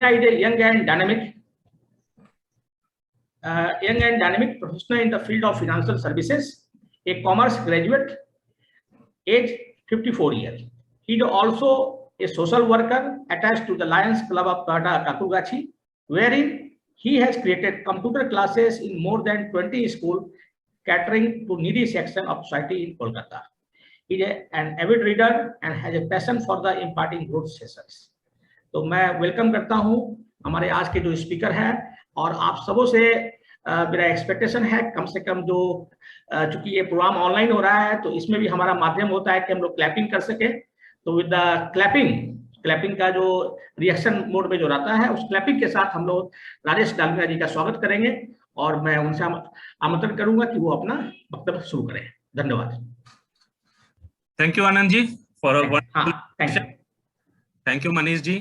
is a young and dynamic professional in the field of financial services, a commerce graduate, age 54 years. He is also a social worker attached to the Lions Club of Kakurgachi, wherein he has created computer classes in more than 20 schools, catering to needy section of society in Kolkata. He is an avid reader and has a passion for the imparting good sessions. तो मैं welcome करता हूं हमारे आज के जो speaker हैं, और आप सबों से मेरा एक्सपेक्टेशन है कम से कम जो चूंकि ये प्रोग्राम ऑनलाइन हो रहा है तो इसमें भी हमारा माध्यम होता है कि हम लोग क्लैपिंग कर सके। तो विद द क्लैपिंग का जो रिएक्शन मोड में जो रहता है, उस क्लैपिंग के साथ हम लोग राजेश डालमिया जी का स्वागत करेंगे और मैं उनसे आमंत्रण करूंगा कि वो अपना वक्तव्य शुरू करें। धन्यवाद। Thank you Anand ji for thank you Manish ji,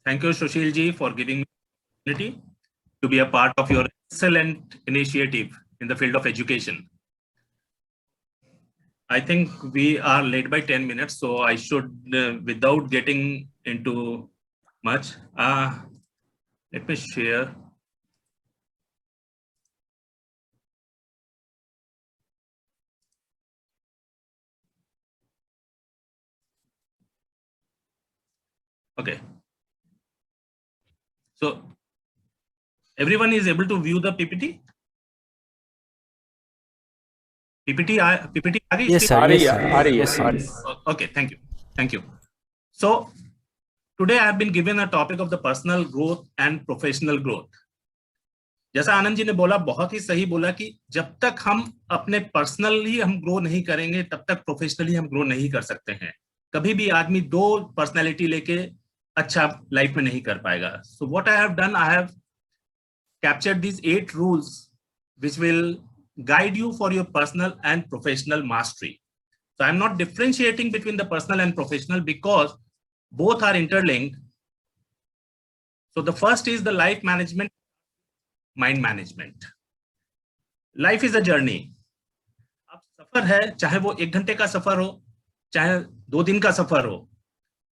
thank you Sushil ji for giving me the opportunity to be a part of your excellent initiative in the field of education. I think we are late by 10 minutes, so I should without getting into much, let me share. Okay. So everyone is able to view the PPT? PPT aa gayi? Yes sir, yes sir. Okay, thank you. So today I have been given a topic of the personal growth and professional growth. जैसा आनंद जी ने बोला, बहुत ही सही बोला कि जब तक हम अपने पर्सनली हम ग्रो नहीं करेंगे तब तक प्रोफेशनली हम ग्रो नहीं कर सकते हैं। कभी भी आदमी दो पर्सनैलिटी लेके अच्छा लाइफ में नहीं कर पाएगा। So what I have done, I have captured these 8 rules which will guide you for your personal and professional mastery. So I'm not differentiating between the personal and professional because both are interlinked. So the first is the life management, mind management. Life is a journey. अब सफर है, चाहे वो 1 घंटे का सफर हो, चाहे 2 दिन का सफर हो,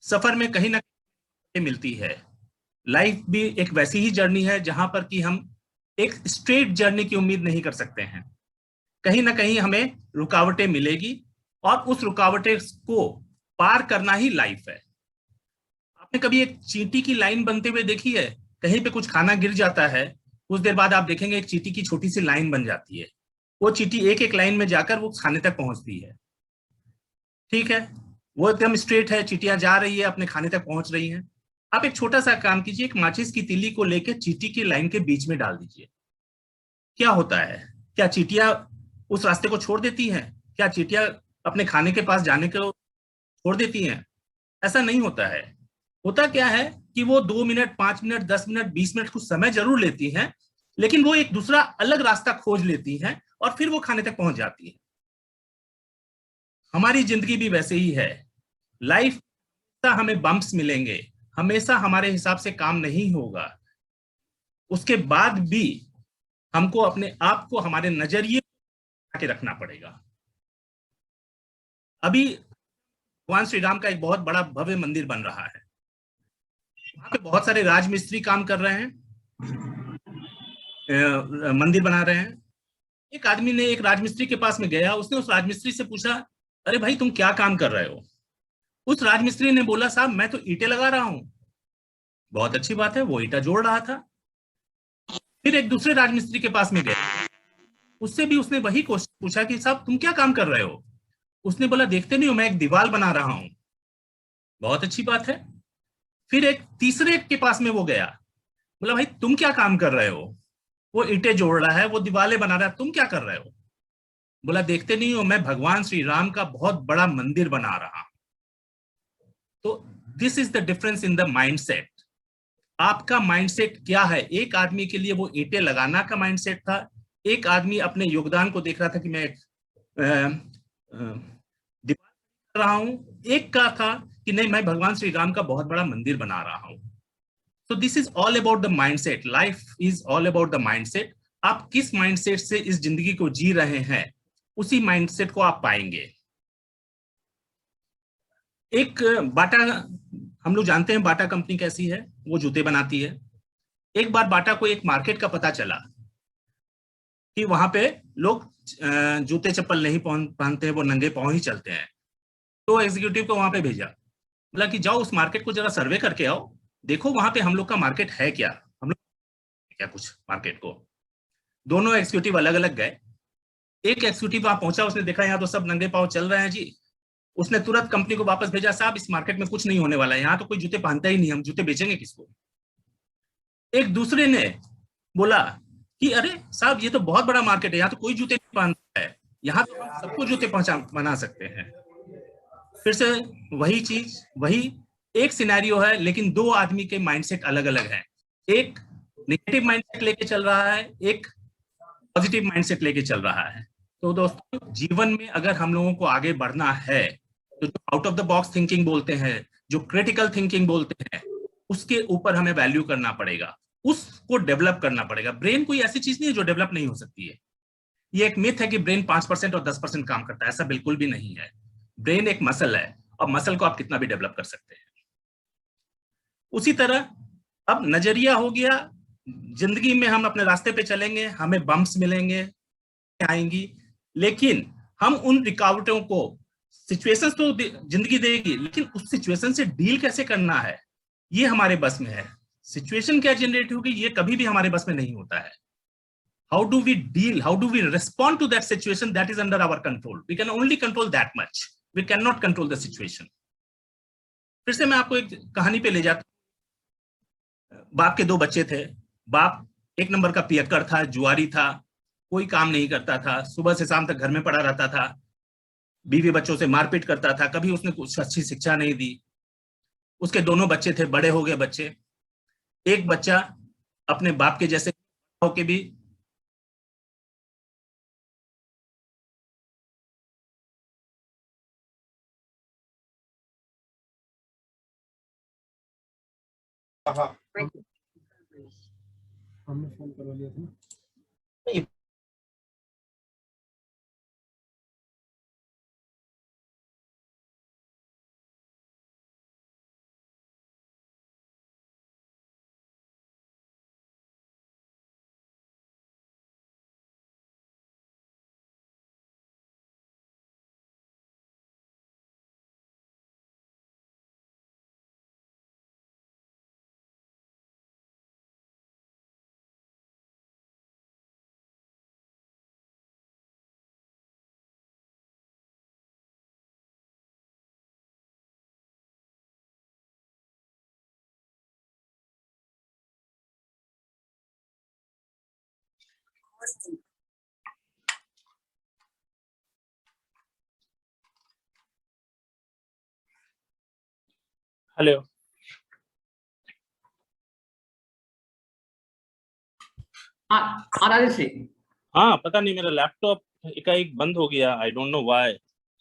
सफर में कहीं ना मिलती है। लाइफ भी एक वैसी ही जर्नी है जहां पर कि हम एक स्ट्रेट जर्नी की उम्मीद नहीं कर सकते हैं। कहीं ना कहीं हमें रुकावटें मिलेगी और उस रुकावटें को पार करना ही लाइफ है। आपने कभी एक चींटी की लाइन बनते हुए देखी है? कहीं पे कुछ खाना गिर जाता है, कुछ देर बाद आप देखेंगे एक चींटी की छोटी सी लाइन बन जाती है। वो चींटी एक एक लाइन में जाकर वो खाने तक पहुंचती है। ठीक है, वो एकदम स्ट्रेट है, चींटियां जा रही है, अपने खाने तक पहुंच रही हैं। आप एक छोटा सा काम कीजिए, एक माचिस की तीली को लेकर चींटी की लाइन के बीच में डाल दीजिए। क्या होता है? क्या चींटियां उस रास्ते को छोड़ देती हैं? क्या चींटियां अपने खाने के पास जाने को छोड़ देती हैं? ऐसा नहीं होता है। होता क्या है कि वो 2 मिनट, 5 मिनट, 10 मिनट, 20 मिनट कुछ समय जरूर लेती हैं, लेकिन वो एक दूसरा अलग रास्ता खोज लेती हैं और फिर वो खाने तक पहुंच जाती है। हमारी जिंदगी भी वैसे ही है। लाइफ हमें बम्प्स मिलेंगे, हमेशा हमारे हिसाब से काम नहीं होगा। उसके बाद भी हमको अपने आप को हमारे नजरिए के रखना पड़ेगा। अभी भगवान श्री राम का एक बहुत बड़ा भव्य मंदिर बन रहा है। वहां पे बहुत सारे राजमिस्त्री काम कर रहे हैं, मंदिर बना रहे हैं। एक आदमी ने एक राजमिस्त्री के पास में गया, उसने उस राजमिस्त्री से पूछा, अरे भाई तुम क्या काम कर रहे हो? उस राजमिस्त्री ने बोला, साहब मैं तो ईंटें लगा रहा हूं। बहुत अच्छी बात है, वो ईंटा जोड़ रहा था। फिर एक दूसरे राजमिस्त्री के पास में गया, उससे भी उसने वही क्वेश्चन पूछा कि साहब तुम क्या काम कर रहे हो? उसने बोला, देखते नहीं हो मैं एक दीवार बना रहा हूं। बहुत अच्छी बात है। फिर एक तीसरे के पास में वो गया, बोला भाई तुम क्या काम कर रहे हो? वो ईंटें जोड़ रहा है, वो दीवारें बना रहा है, तुम क्या कर रहे हो? बोला, देखते नहीं हो मैं भगवान श्री राम का बहुत बड़ा मंदिर बना रहा हूं। तो this is the difference in the mindset. आपका माइंडसेट क्या है? एक आदमी के लिए वो ईंटें लगाना का माइंडसेट था, एक आदमी अपने योगदान को देख रहा था कि मैं दीवार कर रहा हूं, एक का था कि नहीं मैं भगवान श्री राम का बहुत बड़ा मंदिर बना रहा हूं। तो this is all about the mindset. Life is all about the mindset. आप किस माइंडसेट से इस जिंदगी को जी रहे हैं, उसी माइंडसेट को आप पाएंगे। एक बाटा, हम लोग जानते हैं बाटा कंपनी कैसी है, वो जूते बनाती है। एक बार बाटा को एक मार्केट का पता चला कि वहां पे लोग जूते चप्पल नहीं पहनते हैं, वो नंगे पांव ही चलते हैं। तो एग्जीक्यूटिव को वहां पे भेजा, बोला कि जाओ उस मार्केट को जरा सर्वे करके आओ, देखो वहां पे हम लोग का मार्केट है क्या, हम लोग क्या कुछ मार्केट को। दोनों एग्जीक्यूटिव अलग अलग गए। एक एग्जीक्यूटिव वहां पहुंचा, उसने देखा यहाँ तो सब नंगे पांव चल रहे हैं जी, उसने तुरंत कंपनी को वापस भेजा, साहब इस मार्केट में कुछ नहीं होने वाला है, यहाँ तो कोई जूते पहनता ही नहीं, हम जूते बेचेंगे किसको। एक दूसरे ने बोला कि अरे साहब ये तो बहुत बड़ा मार्केट है, यहाँ तो कोई जूते नहीं पहनता है, यहाँ तो हम सबको जूते बना सकते हैं। फिर से वही चीज, वही एक सिनेरियो है, लेकिन दो आदमी के माइंडसेट अलग अलग हैं। एक नेगेटिव माइंडसेट लेके चल रहा है, एक पॉजिटिव माइंडसेट लेके चल रहा है। तो दोस्तों जीवन में अगर हम लोगों को आगे बढ़ना है तो जो out of the box thinking बोलते हैं, जो क्रिटिकल थिंकिंग बोलते हैं, उसके ऊपर हमें वैल्यू करना पड़ेगा, उसको डेवलप करना पड़ेगा। ब्रेन कोई ऐसी चीज नहीं है जो डेवलप नहीं हो सकती है। ये एक मिथ है कि ब्रेन 5% और 10% काम करता है, ऐसा बिल्कुल भी नहीं है। ब्रेन एक मसल है और मसल को आप कितना भी डेवलप कर सकते हैं। उसी तरह अब नजरिया हो गया, जिंदगी में हम अपने रास्ते पे चलेंगे, हमें बम्प्स मिलेंगे, आएंगी, लेकिन हम उन रुकावटों को, सिचुएशंस तो जिंदगी देगी, लेकिन उस सिचुएशन से डील कैसे करना है ये हमारे बस में है। सिचुएशन क्या जनरेट होगी ये कभी भी हमारे बस में नहीं होता है। How do we deal, how do we respond to that situation, that is under our control. We can only control that much, we can not control the situation. फिर से मैं आपको एक कहानी पे ले जाता हूं। बाप के दो बच्चे थे। बाप एक नंबर का पियक्कड़ था, जुआरी था, कोई काम नहीं करता था, सुबह से शाम तक घर में पड़ा रहता था, बीवी बच्चों से मारपीट करता था, कभी उसने कुछ अच्छी शिक्षा नहीं दी। उसके दोनों बच्चे थे, बड़े हो गए बच्चे। एक बच्चा अपने बाप के जैसे होके भी हमने फोन करवा लिया था। हेलो, राजेश जी। हाँ पता नहीं मेरा लैपटॉप एकाएक बंद हो गया, I don't know why.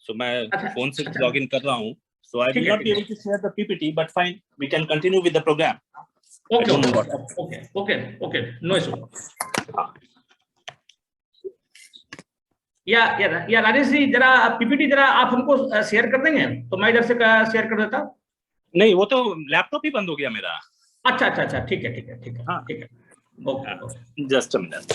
So मैं फोन से लॉग इन कर रहा हूँ, so I will not be able to share the PPT, but fine, we can continue with the programme. Okay, no issue. Yeah Rajesh जी जरा पीपीटी जरा आप हमको share कर देंगे तो मैं इधर से शेयर कर देता। नहीं वो तो लैपटॉप ही बंद हो गया मेरा। अच्छा, ठीक है। हाँ ठीक है, ओके, जस्ट अ मिनट।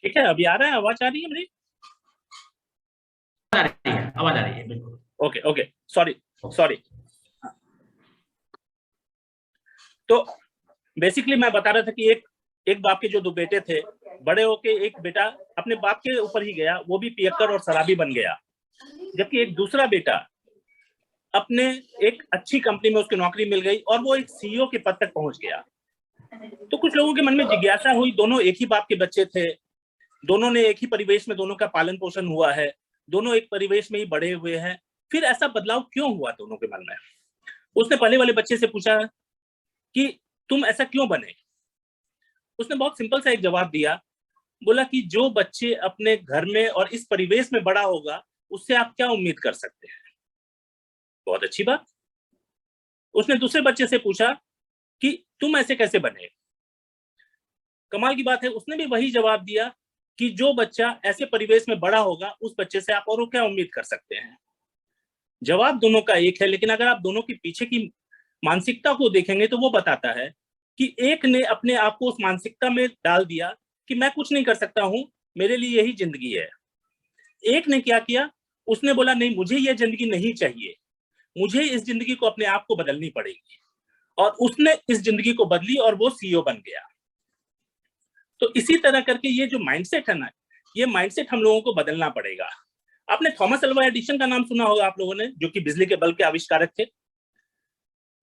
ठीक है, अभी आ रहा है, आवाज आ रही है मेरी? आवाज आ रही है बिल्कुल। Okay, sorry. तो बेसिकली मैं बता रहा था कि एक बाप के जो दो बेटे थे, बड़े होके एक बेटा अपने बाप के ऊपर ही गया, वो भी पियक्कड़ और शराबी बन गया, जबकि एक दूसरा बेटा अपने एक अच्छी कंपनी में उसकी नौकरी मिल गई और वो एक सीईओ के पद तक पहुंच गया। तो कुछ लोगों के मन में जिज्ञासा हुई, दोनों एक ही बाप के बच्चे थे, दोनों ने एक ही परिवेश में दोनों का पालन पोषण हुआ है, दोनों एक परिवेश में ही बड़े हुए हैं, फिर ऐसा बदलाव क्यों हुआ दोनों के मन में? उसने पहले वाले बच्चे से पूछा कि तुम ऐसा क्यों बने? उसने बहुत सिंपल सा एक जवाब दिया, बोला कि जो बच्चे अपने घर में और इस परिवेश में बड़ा होगा उससे आप क्या उम्मीद कर सकते हैं। बहुत अच्छी बात। उसने दूसरे बच्चे से पूछा कि तुम ऐसे कैसे बने? कमाल की बात है, उसने भी वही जवाब दिया कि जो बच्चा ऐसे परिवेश में बड़ा होगा उस बच्चे से आप और क्या उम्मीद कर सकते हैं? जवाब दोनों का एक है, लेकिन अगर आप दोनों के पीछे की मानसिकता को देखेंगे तो वो बताता है कि एक ने अपने आप को उस मानसिकता में डाल दिया कि मैं कुछ नहीं कर सकता हूं, मेरे लिए यही जिंदगी है। एक ने क्या किया, उसने बोला नहीं, मुझे यह जिंदगी नहीं चाहिए, मुझे इस जिंदगी को अपने आप को बदलनी पड़ेगी, और उसने इस जिंदगी को बदली और वो सीईओ बन गया। तो इसी तरह करके ये जो माइंडसेट है ना, ये माइंडसेट हम लोगों को बदलना पड़ेगा। आपने थॉमस अल्वा एडिसन का नाम सुना होगा आप लोगों ने, जो कि बिजली के बल्ब के आविष्कारक थे।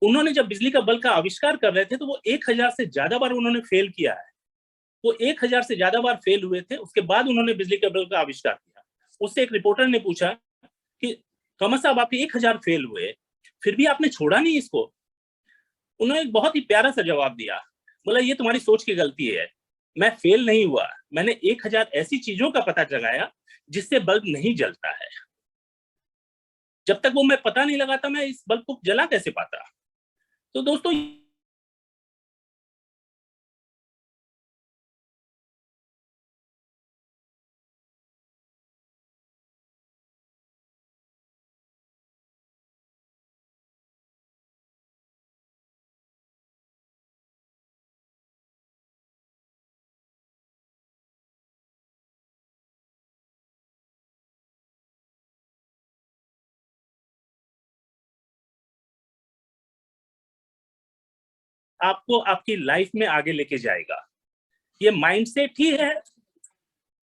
उन्होंने जब बिजली का बल्ब का आविष्कार कर रहे थे तो वो 1000 से ज्यादा बार उन्होंने फेल किया है। वो 1000 से ज्यादा बार फेल हुए थे, उसके बाद उन्होंने बिजली के बल्ब का आविष्कार किया। उससे एक रिपोर्टर ने पूछा कि थॉमस साहब, आपके 1000 फेल हुए, फिर भी आपने छोड़ा नहीं इसको? उन्होंने एक बहुत ही प्यारा सा जवाब दिया, बोला ये तुम्हारी सोच की गलती है, मैं फेल नहीं हुआ, मैंने 1000 ऐसी चीजों का पता लगाया जिससे बल्ब नहीं जलता है। जब तक वो मैं पता नहीं लगाता, मैं इस बल्ब को जला कैसे पाता? तो दोस्तों, आपको आपकी लाइफ में आगे लेके जाएगा। ये माइंडसेट ही है,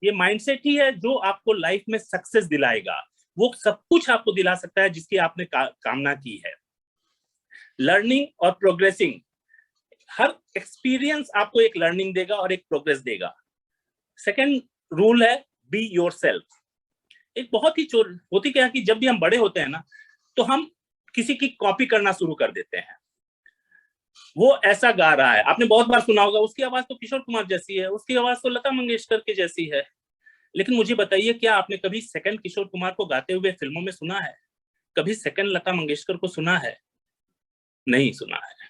ये माइंडसेट ही है जो आपको लाइफ में सक्सेस दिलाएगा। वो सब कुछ आपको दिला सकता है जिसकी आपने कामना की है। लर्निंग और प्रोग्रेसिंग, हर एक्सपीरियंस आपको एक लर्निंग देगा और एक प्रोग्रेस देगा। सेकंड रूल है बी योरसेल्फ। एक बहुत ही होती क्या है कि जब भी हम बड़े होते हैं ना, तो हम किसी की कॉपी करना शुरू कर देते हैं। वो ऐसा गा रहा है, आपने बहुत बार सुना होगा, उसकी आवाज तो किशोर कुमार जैसी है, उसकी आवाज तो लता मंगेशकर के जैसी है। लेकिन मुझे बताइए, क्या आपने कभी सेकंड किशोर कुमार को गाते हुए फिल्मों में सुना है? कभी सेकंड लता मंगेशकर को सुना है? नहीं सुना है।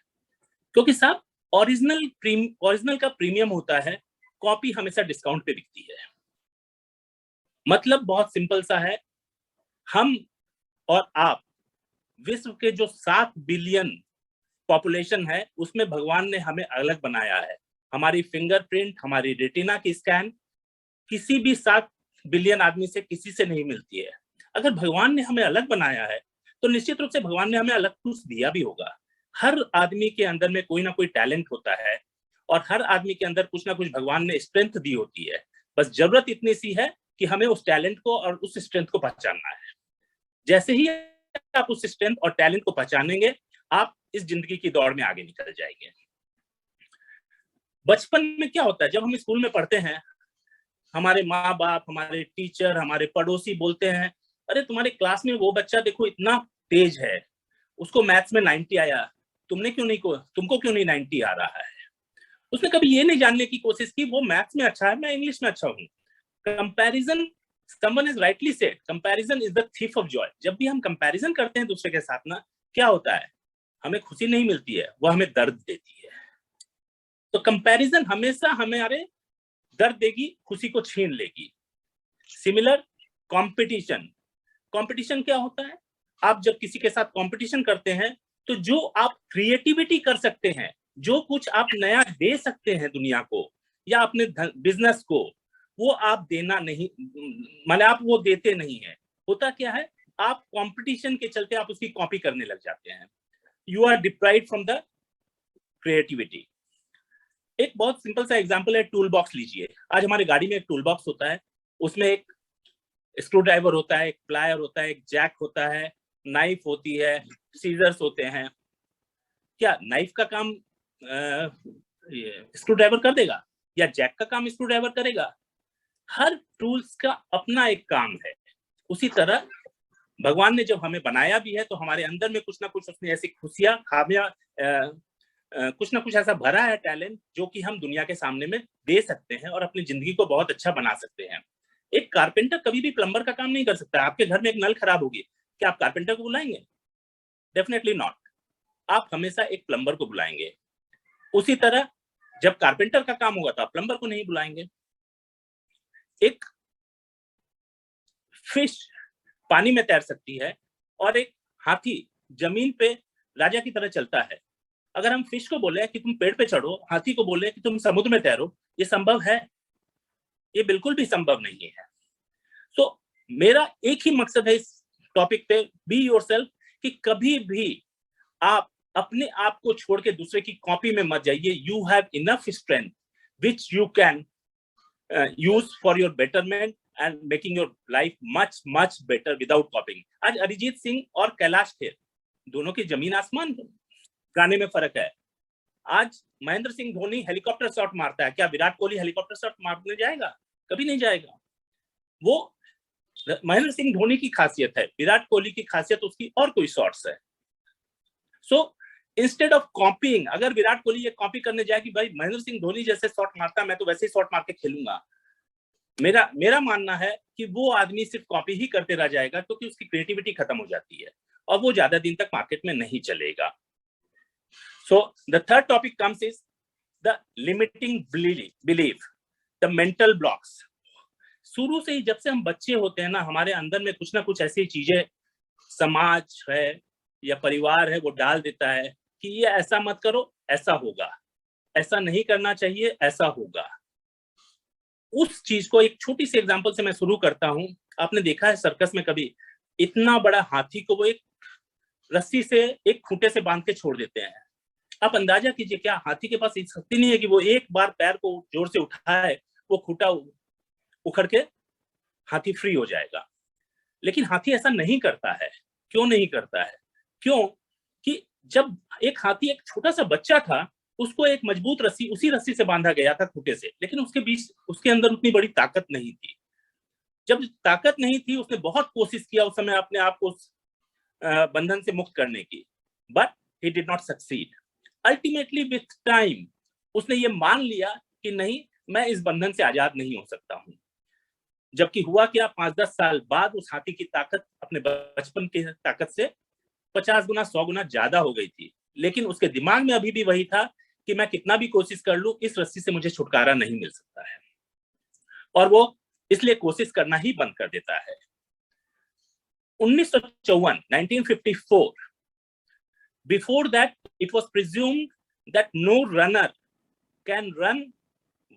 क्योंकि साहब, ओरिजिनल का प्रीमियम होता है, कॉपी हमेशा डिस्काउंट पे बिकती है। मतलब बहुत सिंपल सा है, हम और आप विश्व के जो 7 बिलियन पॉपुलेशन है, उसमें भगवान ने हमें अलग बनाया है। हमारी फिंगरप्रिंट, हमारी रेटिना की स्कैन किसी भी 7 बिलियन आदमी से किसी से नहीं मिलती है। अगर भगवान ने हमें अलग बनाया है तो निश्चित रूप से भगवान ने हमें अलग कुछ दिया भी होगा। हर आदमी के अंदर में कोई ना कोई टैलेंट होता है, और हर आदमी के अंदर कुछ ना कुछ भगवान ने स्ट्रेंथ दी होती है। बस जरूरत इतनी सी है कि हमें उस टैलेंट को और उस स्ट्रेंथ को पहचानना है। जैसे ही आप उस स्ट्रेंथ और टैलेंट को पहचानेंगे, आप इस जिंदगी की दौड़ में आगे निकल जाएंगे। बचपन में क्या होता है, जब हम स्कूल में पढ़ते हैं, हमारे माँ बाप, हमारे टीचर, हमारे पड़ोसी बोलते हैं, अरे तुम्हारे क्लास में वो बच्चा देखो इतना तेज है, उसको मैथ्स में 90 आया, तुमको क्यों नहीं 90 आ रहा है? उसने कभी ये नहीं जानने की कोशिश की वो मैथ्स में अच्छा है, मैं इंग्लिश में अच्छा हूँ। Comparison, someone has rightly said, comparison is the thief of joy। जब भी हम कंपैरिजन करते हैं दूसरे के साथ ना, क्या होता है, हमें खुशी नहीं मिलती है, वो हमें दर्द देती है। तो कंपैरिजन हमेशा हमारे दर्द देगी, खुशी को छीन लेगी। सिमिलर कंपटीशन, कंपटीशन क्या होता है, आप जब किसी के साथ कंपटीशन करते हैं तो जो आप क्रिएटिविटी कर सकते हैं, जो कुछ आप नया दे सकते हैं दुनिया को या अपने बिजनेस को, वो आप देना नहीं, माने आप वो देते नहीं है। होता क्या है, आप कंपटीशन के चलते आप उसकी कॉपी करने लग जाते हैं। You are deprived from the creativity. एक बहुत सिंपल सा एग्जांपल है, टूल बॉक्स लीजिए। आज हमारे गाड़ी में एक टूल बॉक्स होता है, उसमें एक स्क्रू ड्राइवर होता है, एक प्लायर होता है, एक जैक होता है, नाइफ होती है, सीजर्स होते हैं। क्या नाइफ का काम स्क्रू ड्राइवर कर देगा या जैक का काम स्क्रू ड्राइवर करेगा? हर टूल्स का अपना एक काम है। उसी तरह भगवान ने जब हमें बनाया भी है तो हमारे अंदर में कुछ ना कुछ उसने ऐसी खुशियां, खामियां, कुछ ना कुछ ऐसा भरा है टैलेंट, जो कि हम दुनिया के सामने में दे सकते हैं और अपनी जिंदगी को बहुत अच्छा बना सकते हैं। एक कारपेंटर कभी भी प्लम्बर का काम नहीं कर सकता। आपके घर में एक नल खराब होगी, क्या आप कारपेंटर को बुलाएंगे? Definitely not. आप हमेशा एक प्लम्बर को बुलाएंगे। उसी तरह जब कारपेंटर का काम होगा तो आप प्लम्बर को नहीं बुलाएंगे। एक फिश पानी में तैर सकती है और एक हाथी जमीन पे राजा की तरह चलता है। अगर हम फिश को बोले कि तुम पेड़ पे चढ़ो, हाथी को बोले कि तुम समुद्र में तैरो, ये संभव है? ये बिल्कुल भी संभव नहीं है। तो मेरा एक ही मकसद है इस टॉपिक पे, बी योरसेल्फ, कि कभी भी आप अपने आप को छोड़ के दूसरे की कॉपी में मत जाइए। You have enough strength which you can use for your betterment and making your life much much better without कॉपिंग। आज अरिजीत सिंह और कैलाश खेर, दोनों की जमीन आसमान गाने में फर्क है। आज महेंद्र सिंह धोनी हेलीकॉप्टर शॉट मारता है, क्या विराट कोहली हेलीकॉप्टर शॉट मारने जाएगा? कभी नहीं जाएगा। वो महेंद्र सिंह धोनी की खासियत है, विराट कोहली की खासियत उसकी और कोई शॉट्स है। सो इंस्टेड ऑफ कॉपीइंग, अगर विराट कोहली ये कॉपी करने जाए कि भाई महेंद्र सिंह धोनी जैसे शॉट मारता मैं तो वैसे ही शॉट मार के खेलूंगा, मेरा मानना है कि वो आदमी सिर्फ कॉपी ही करते रह जाएगा, क्योंकि उसकी क्रिएटिविटी खत्म हो जाती है और वो ज्यादा दिन तक मार्केट में नहीं चलेगा। So the third topic comes is the limiting belief, the mental blocks. शुरू से ही जब से हम बच्चे होते हैं ना, हमारे अंदर में कुछ ना कुछ ऐसी चीजें समाज है या परिवार है वो डाल देता है कि ये ऐसा मत करो, ऐसा होगा, ऐसा नहीं करना चाहिए, ऐसा होगा। उस चीज को एक छोटी सी एग्जांपल से मैं शुरू करता हूं। आपने देखा है सर्कस में कभी इतना बड़ा हाथी को वो एक रस्सी से, एक खूंटे से बांध के छोड़ देते हैं। आप अंदाजा कीजिए, क्या हाथी के पास इतनी शक्ति नहीं है कि वो एक बार पैर को जोर से उठाए, वो खूंटा उखड़ के हाथी फ्री हो जाएगा? लेकिन हाथी ऐसा नहीं करता है। क्यों नहीं करता है? क्यों कि जब एक हाथी एक छोटा सा बच्चा था, उसको एक मजबूत रस्सी, उसी रस्सी से बांधा गया था खूंटे से, लेकिन उसके बीच उसके अंदर उतनी बड़ी ताकत नहीं थी। जब ताकत नहीं थी, उसने बहुत कोशिश किया उस समय अपने आप को उस बंधन से मुक्त करने की, but he did not succeed. Ultimately with time उसने ये मान लिया कि नहीं, मैं इस बंधन से आजाद नहीं हो सकता हूं। जबकि हुआ क्या, 5-10 साल बाद उस हाथी की ताकत अपने बचपन की ताकत से 50 गुना 100 गुना ज्यादा हो गई थी, लेकिन उसके दिमाग में अभी भी वही था कि मैं कितना भी कोशिश कर लूं, इस रस्सी से मुझे छुटकारा नहीं मिल सकता है, और वो इसलिए कोशिश करना ही बंद कर देता है। 1954 before that it was presumed that no runner can run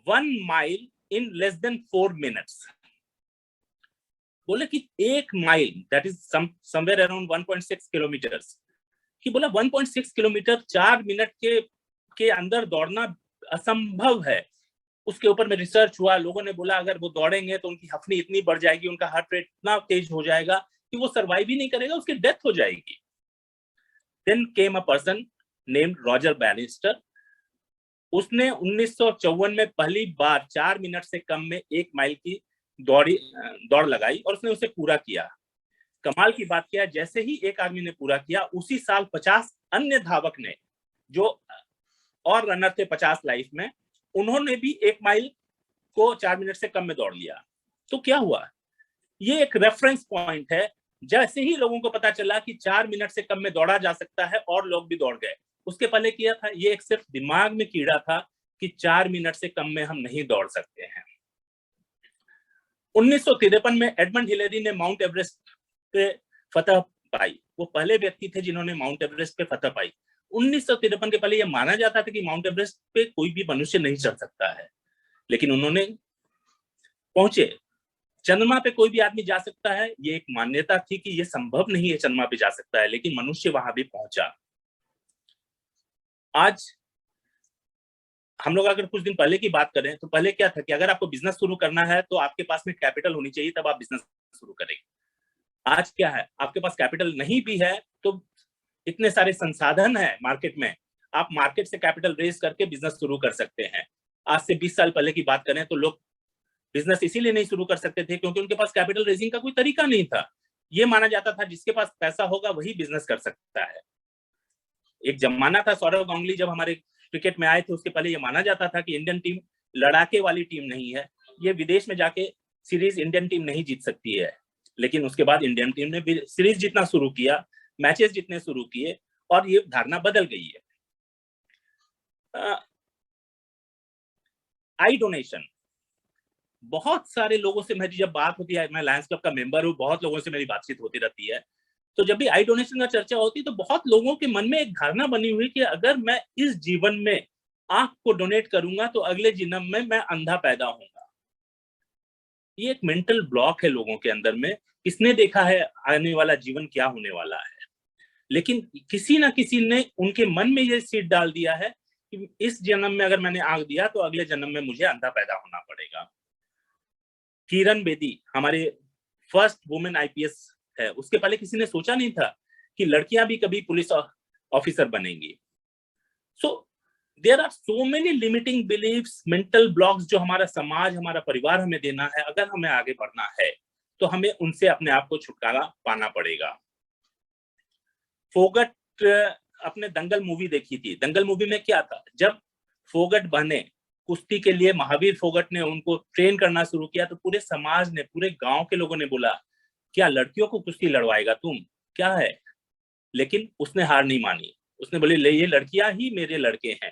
1 mile in less than 4 minutes. बोले कि 1 mile, that is somewhere around 1.6 kilometers, कि बोला 1.6 किलोमीटर 4 मिनट के अंदर दौड़ना असंभव है। उसके ऊपर में रिसर्च हुआ, लोगों ने बोला अगर वो दौड़ेंगे तो उनकी हफ्नी इतनी बढ़ जाएगी, उनका हार्ट रेट इतना तेज हो जाएगा कि वो सर्वाइव ही नहीं करेगा, उसकी डेथ हो जाएगी। Then came a person named Roger banister. उसने 1954 में पहली बार 4 मिनट से कम में 1 माइल की दौड़ लगाई और उसने उसे पूरा किया। कमाल की बात क्या है, जैसे ही एक आदमी ने पूरा किया, उसी साल 50 अन्य धावक ने, जो और रनर थे 50 लाइफ में, उन्होंने भी 1 माइल को 4 मिनट से कम में दौड़ लिया। तो क्या हुआ, ये एक रेफरेंस पॉइंट है। जैसे ही लोगों को पता चला कि 4 मिनट से कम में दौड़ा जा सकता है, और लोग भी दौड़ गए। उसके पहले किया था, ये एक सिर्फ दिमाग में कीड़ा था कि 4 मिनट से कम में हम नहीं दौड़ सकते हैं। 1953 में एडमंड हिलेरी ने माउंट एवरेस्ट पे फतह पाई। वो पहले व्यक्ति थे जिन्होंने माउंट एवरेस्ट पे फतह पाई। 1953 के पहले यह माना जाता था कि माउंट एवरेस्ट पे कोई भी मनुष्य नहीं चढ़ सकता है, लेकिन उन्होंने पहुंचे। चंद्रमा पे कोई भी आदमी जा सकता है, ये एक मान्यता थी कि ये संभव नहीं है चंद्रमा पे जा सकता है, लेकिन मनुष्य वहां भी पहुंचा। आज हम लोग अगर कुछ दिन पहले की बात करें तो पहले क्या था कि अगर आपको बिजनेस शुरू करना है तो आपके पास में कैपिटल होनी चाहिए, तब आप बिजनेस शुरू करेंगे। आज क्या है, आपके पास कैपिटल नहीं भी है तो इतने सारे संसाधन है मार्केट में, आप मार्केट से कैपिटल रेज करके बिजनेस शुरू कर सकते हैं। आज से 20 साल पहले की बात करें तो लोग बिजनेस इसीलिए नहीं शुरू कर सकते थे क्योंकि उनके पास कैपिटल रेजिंग का कोई तरीका नहीं था। ये माना जाता था जिसके पास पैसा होगा वही बिजनेस कर सकता है। एक जमाना था, सौरव गांगुली जब हमारे क्रिकेट में आए थे उसके पहले ये माना जाता था कि इंडियन टीम लड़ाके वाली टीम नहीं है, ये विदेश में जाके सीरीज इंडियन टीम नहीं जीत सकती है। लेकिन उसके बाद इंडियन टीम ने सीरीज जीतना शुरू किया, मैचेस जीतने शुरू किए, और ये धारणा बदल गई है। आई डोनेशन, बहुत सारे लोगों से मेरी जब बात होती है, मैं लायंस क्लब का मेंबर हूँ, बहुत लोगों से मेरी बातचीत होती रहती है, तो जब भी आई डोनेशन का चर्चा होती है तो बहुत लोगों के मन में एक धारणा बनी हुई कि अगर मैं इस जीवन में आंख को डोनेट करूंगा तो अगले जन्म में मैं अंधा पैदा होऊंगा। ये एक मेंटल ब्लॉक है लोगों के अंदर में। किसने देखा है आने वाला जीवन क्या होने वाला है? लेकिन किसी ना किसी ने उनके मन में ये सीड डाल दिया है कि इस जन्म में अगर मैंने आंख दिया तो अगले जन्म में मुझे अंधा पैदा होना पड़ेगा। किरण बेदी हमारे फर्स्ट वुमेन आईपीएस है, उसके पहले किसी ने सोचा नहीं था कि लड़कियां भी कभी पुलिस ऑफिसर बनेंगी। So there are so many limiting beliefs, mental blocks जो हमारा समाज, हमारा परिवार हमें देना है। अगर हमें आगे बढ़ना है तो हमें उनसे अपने आप को छुटकारा पाना पड़ेगा। फोगट अपने दंगल मूवी देखी थी। दंगल मूवी में क्या था, जब फोगट बने कुश्ती के लिए, महावीर फोगट ने उनको ट्रेन करना शुरू किया तो पूरे समाज ने, पूरे गांव के लोगों ने बोला क्या लड़कियों को कुश्ती लड़वाएगा तुम, क्या है? लेकिन उसने हार नहीं मानी। उसने बोले ले ये लड़कियां ही मेरे लड़के हैं,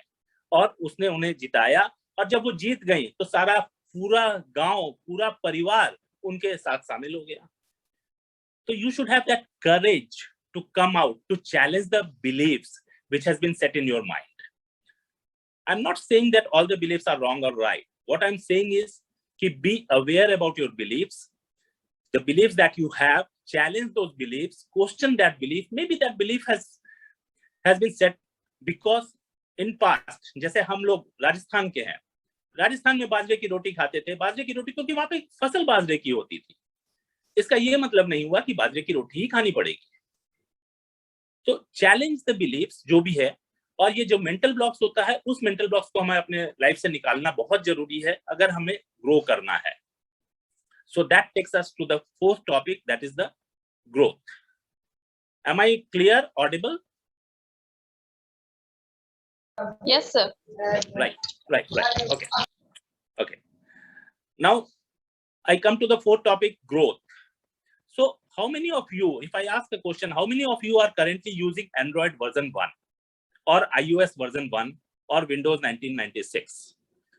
और उसने उन्हें जिताया। और जब वो जीत गई तो सारा पूरा गांव, पूरा परिवार उनके साथ शामिल हो गया। तो you should have that courage to come out, to challenge the beliefs which has been set in your mind. I'm not saying that all the beliefs are wrong or right. What I'm saying is be aware about your beliefs, the beliefs that you have, challenge those beliefs, question that belief. Maybe that belief has been set because in past, जैसे हम लोग राजस्थान के हैं, राजस्थान में बाजरे की रोटी खाते थे। बाजरे की रोटी क्योंकि वहां पे फसल बाजरे की होती थी। इसका ये मतलब नहीं हुआ कि बाजरे की रोटी ही खानी पड़ेगी। तो चैलेंज द बिलीफ्स जो भी है, और ये जो मेंटल ब्लॉक्स होता है, उस मेंटल ब्लॉक्स को हमें अपने लाइफ से निकालना बहुत जरूरी है अगर हमें ग्रो करना है। So that takes us to the fourth topic, that is the growth. Am I clear, audible? Yes, sir. Right. Okay. Now I come to the fourth topic, growth. So how many of you, if I ask a question, how many of you are currently using Android version 1 or iOS version 1 or Windows 1996?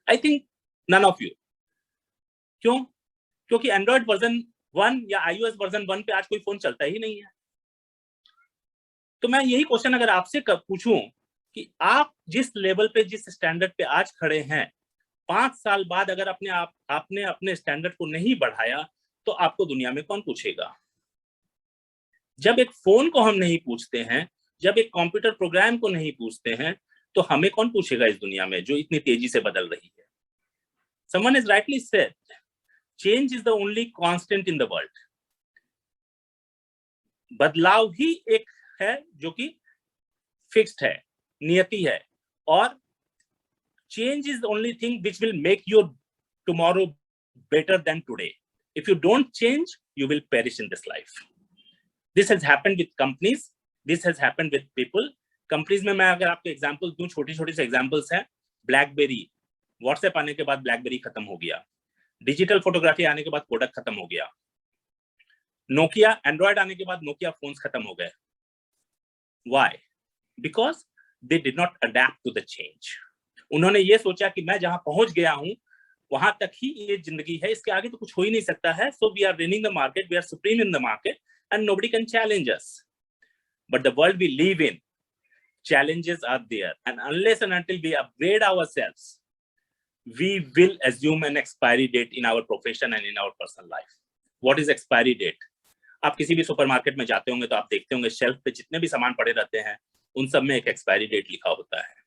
I think none of you. क्यों? क्योंकि Android version 1 या iOS version 1 पे आज कोई phone चलता ही नहीं है। तो मैं यही क्वेश्चन अगर आपसे पूछूं कि आप जिस लेवल पे, जिस स्टैंडर्ड पे आज खड़े हैं, 5 साल बाद अगर आपने अपने स्टैंडर्ड को नहीं बढ़ाया तो आपको दुनिया में कौन पूछेगा? जब एक फोन को हम नहीं पूछते हैं, जब एक कंप्यूटर प्रोग्राम को नहीं पूछते हैं, तो हमें कौन पूछेगा इस दुनिया में जो इतनी तेजी से बदल रही है? Someone has rightly said, change is the only constant in the world. बदलाव ही एक है जो कि फिक्स्ड है, नियति है, और change is the only thing which will make your tomorrow better than today. If you don't change, you will perish in this life. This has happened with companies. This has happened with people. Companies में मैं अगर आपको example दूं, छोटी-छोटी से examples हैं। BlackBerry, WhatsApp आने के बाद BlackBerry खत्म हो गया। डिजिटल फोटोग्राफी आने के बाद कोडक खत्म हो गया। Nokia, Android आने के बाद Nokia फोन्स खत्म हो गए। Why? Because they did not adapt to the change. उन्होंने ये सोचा कि मैं जहां पहुंच गया हूं वहां तक ही ये जिंदगी है, इसके आगे तो कुछ हो ही नहीं सकता है। So we are running the market, we are supreme in the market, and nobody can challenge us. But the world we live in, challenges are there, and unless and until we upgrade ourselves, we will assume an expiry date in our profession and in our personal life. What is expiry date? आप किसी भी supermarket में जाते होंगे तो आप देखते होंगे शेल्फ पे जितने भी सामान पड़े रहते हैं उन सब में एक एक्सपायरी डेट लिखा होता है।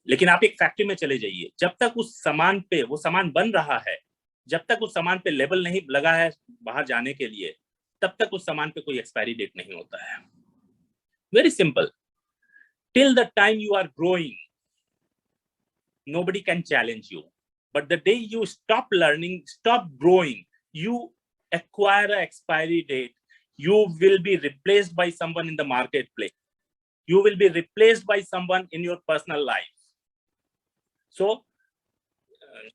लेकिन आप एक फैक्ट्री में चले जाइए, जब तक उस सामान पे वो सामान बन रहा है, जब तक उस सामान पे लेबल नहीं लगा है बाहर जाने के लिए, तब तक उस सामान पे कोई एक्सपायरी डेट नहीं होता है। Very simple, till the time you are growing, nobody can challenge you. But the day you stop learning, stop growing, you acquire an expiry date, you will be replaced by someone in the marketplace. You will be replaced by someone in your personal life. So,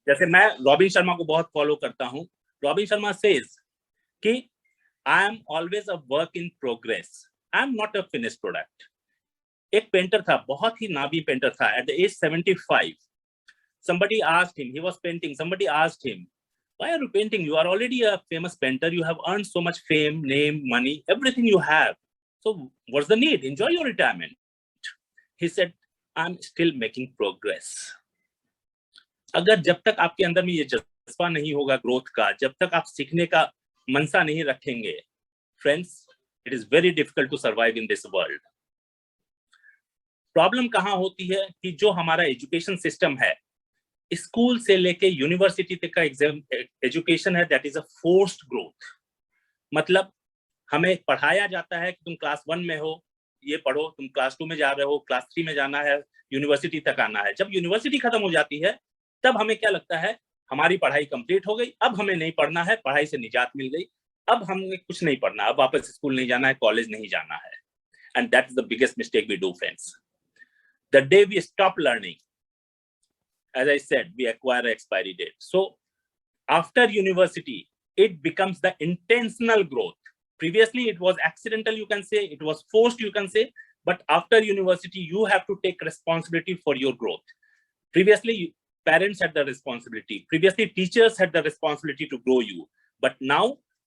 जैसे मैं robin Sharma को बहुत follow करता हूँ, robin Sharma says कि I am always a work in progress. I am not a finished product. एक painter था, बहुत ही नामी पेंटर था, at the age 75. Somebody asked him, he was painting, somebody asked him, Why are you painting? You are already a famous painter. You have earned so much fame, name, money, everything you have. So what's the need? Enjoy your retirement. He said, I'm still making progress. अगर जब तक आपके अंदर में ये जज्बा नहीं होगा ग्रोथ का, जब तक आप सीखने का मनसा नहीं रखेंगे, friends, it is very difficult to survive in this world. Problem कहाँ होती है कि जो हमारा एजुकेशन सिस्टम है, स्कूल से लेके यूनिवर्सिटी तक का एजुकेशन है, that is a forced growth. मतलब हमें पढ़ाया जाता है कि तुम क्लास 1 में हो, ये पढ़ो, तुम क्लास 2 में जा रहे हो, क्लास 3 में जाना है, यूनिवर्सिटी तक आना है. जब यूनिवर्सिटी खत्म हो जाती है तब हमें क्या लगता है, हमारी पढ़ाई कंप्लीट हो गई, अब हमें नहीं पढ़ना है, पढ़ाई से निजात मिल गई, अब हमें कुछ नहीं पढ़ना, अब वापस स्कूल नहीं जाना है, कॉलेज नहीं जाना है. And that is the biggest mistake we do, friends. The day we stop learning, as I said, we acquire an expiry date. So after university, it becomes the intentional growth. Previously, it was accidental, you can say, it was forced, you can say, but after university, you have to take responsibility for your growth. Previously, parents had the responsibility. Previously, teachers had the responsibility to grow you. But now,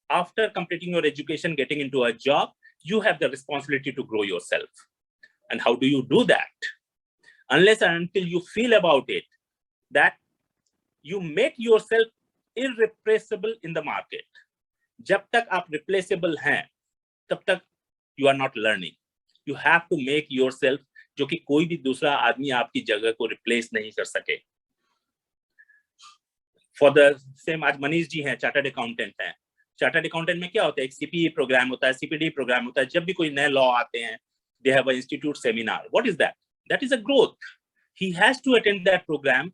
after completing your education, getting into a job, you have the responsibility to grow yourself. And how do you do that? Unless and until you feel about it, that you make yourself irreplaceable in the market. जब तक आप replaceable हैं, तब तक you are not learning. You have to make yourself, जो कि कोई भी दूसरा आदमी आपकी जगह को replace नहीं कर सके. For the same, आज मनीष जी हैं, चार्टर्ड अकाउंटेंट हैं. चार्टर्ड अकाउंटेंट में क्या होता है, एक CPE प्रोग्राम होता है, CPD प्रोग्राम होता है. जब भी कोई नए लॉ आते हैं, they have an institute seminar. What is that? That is a growth. He has to attend that program.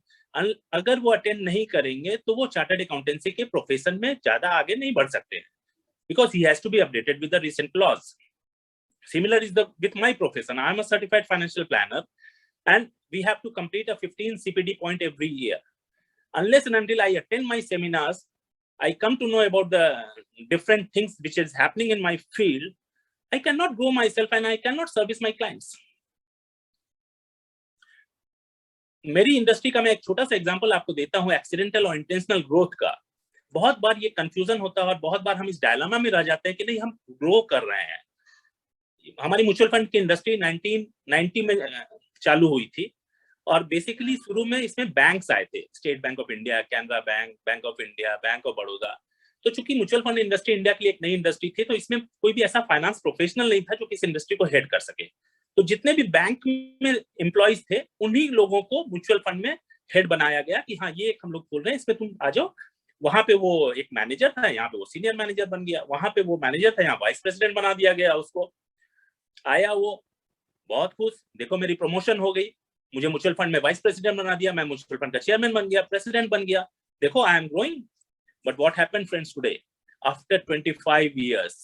अगर वो अटेंड नहीं करेंगे तो वो चार्टर्ड अकाउंटेंसी के प्रोफेशन में ज्यादा आगे नहीं बढ़ सकते हैं, because he has to be updated with the recent laws. Similar is with my profession. I am a certified financial planner, and we have to complete a 15 CPD point every year. Unless and until I attend my seminars, I come to know about the different things which is happening in my field. I cannot grow myself and I cannot service my clients. मेरी industry का मैं एक छोटा सा example आपको देता हूं, accidental और इंटेंशनल ग्रोथ का. बहुत बार ये कंफ्यूजन होता है और बहुत बार हम इस डायलेमा में रह जाते हैं कि नहीं, हम ग्रो कर रहे हैं. हमारी म्यूचुअल फंड की इंडस्ट्री 1990 में चालू हुई थी और बेसिकली शुरू में इसमें बैंक्स आए थे, state bank of India, Canara bank, bank of India, bank of Baroda. तो चूंकि म्यूचुअल फंड इंडस्ट्री इंडिया के लिए एक नई इंडस्ट्री थी, तो इसमें कोई भी ऐसा फाइनेंस प्रोफेशनल नहीं था जो इस इंडस्ट्री को हेड कर सके. तो जितने भी बैंक में एम्प्लॉइज थे, उन्हीं लोगों को म्यूचुअल फंड में हेड बनाया गया कि हाँ, ये एक हम लोग खोल रहे हैं, इसमें तुम आ जाओ. वहां पे वो एक मैनेजर था, यहाँ पे वो सीनियर मैनेजर बन गया. वहां पे वो मैनेजर था, यहाँ वाइस प्रेसिडेंट बना दिया गया उसको. आया वो बहुत खुश, देखो मेरी प्रमोशन हो गई, मुझे म्यूचुअल फंड में वाइस प्रेसिडेंट बना दिया, मैं म्यूचुअल फंड का चेयरमैन बन गया, प्रेसिडेंट बन गया, देखो I am growing. But what happened friends today, after 25 years,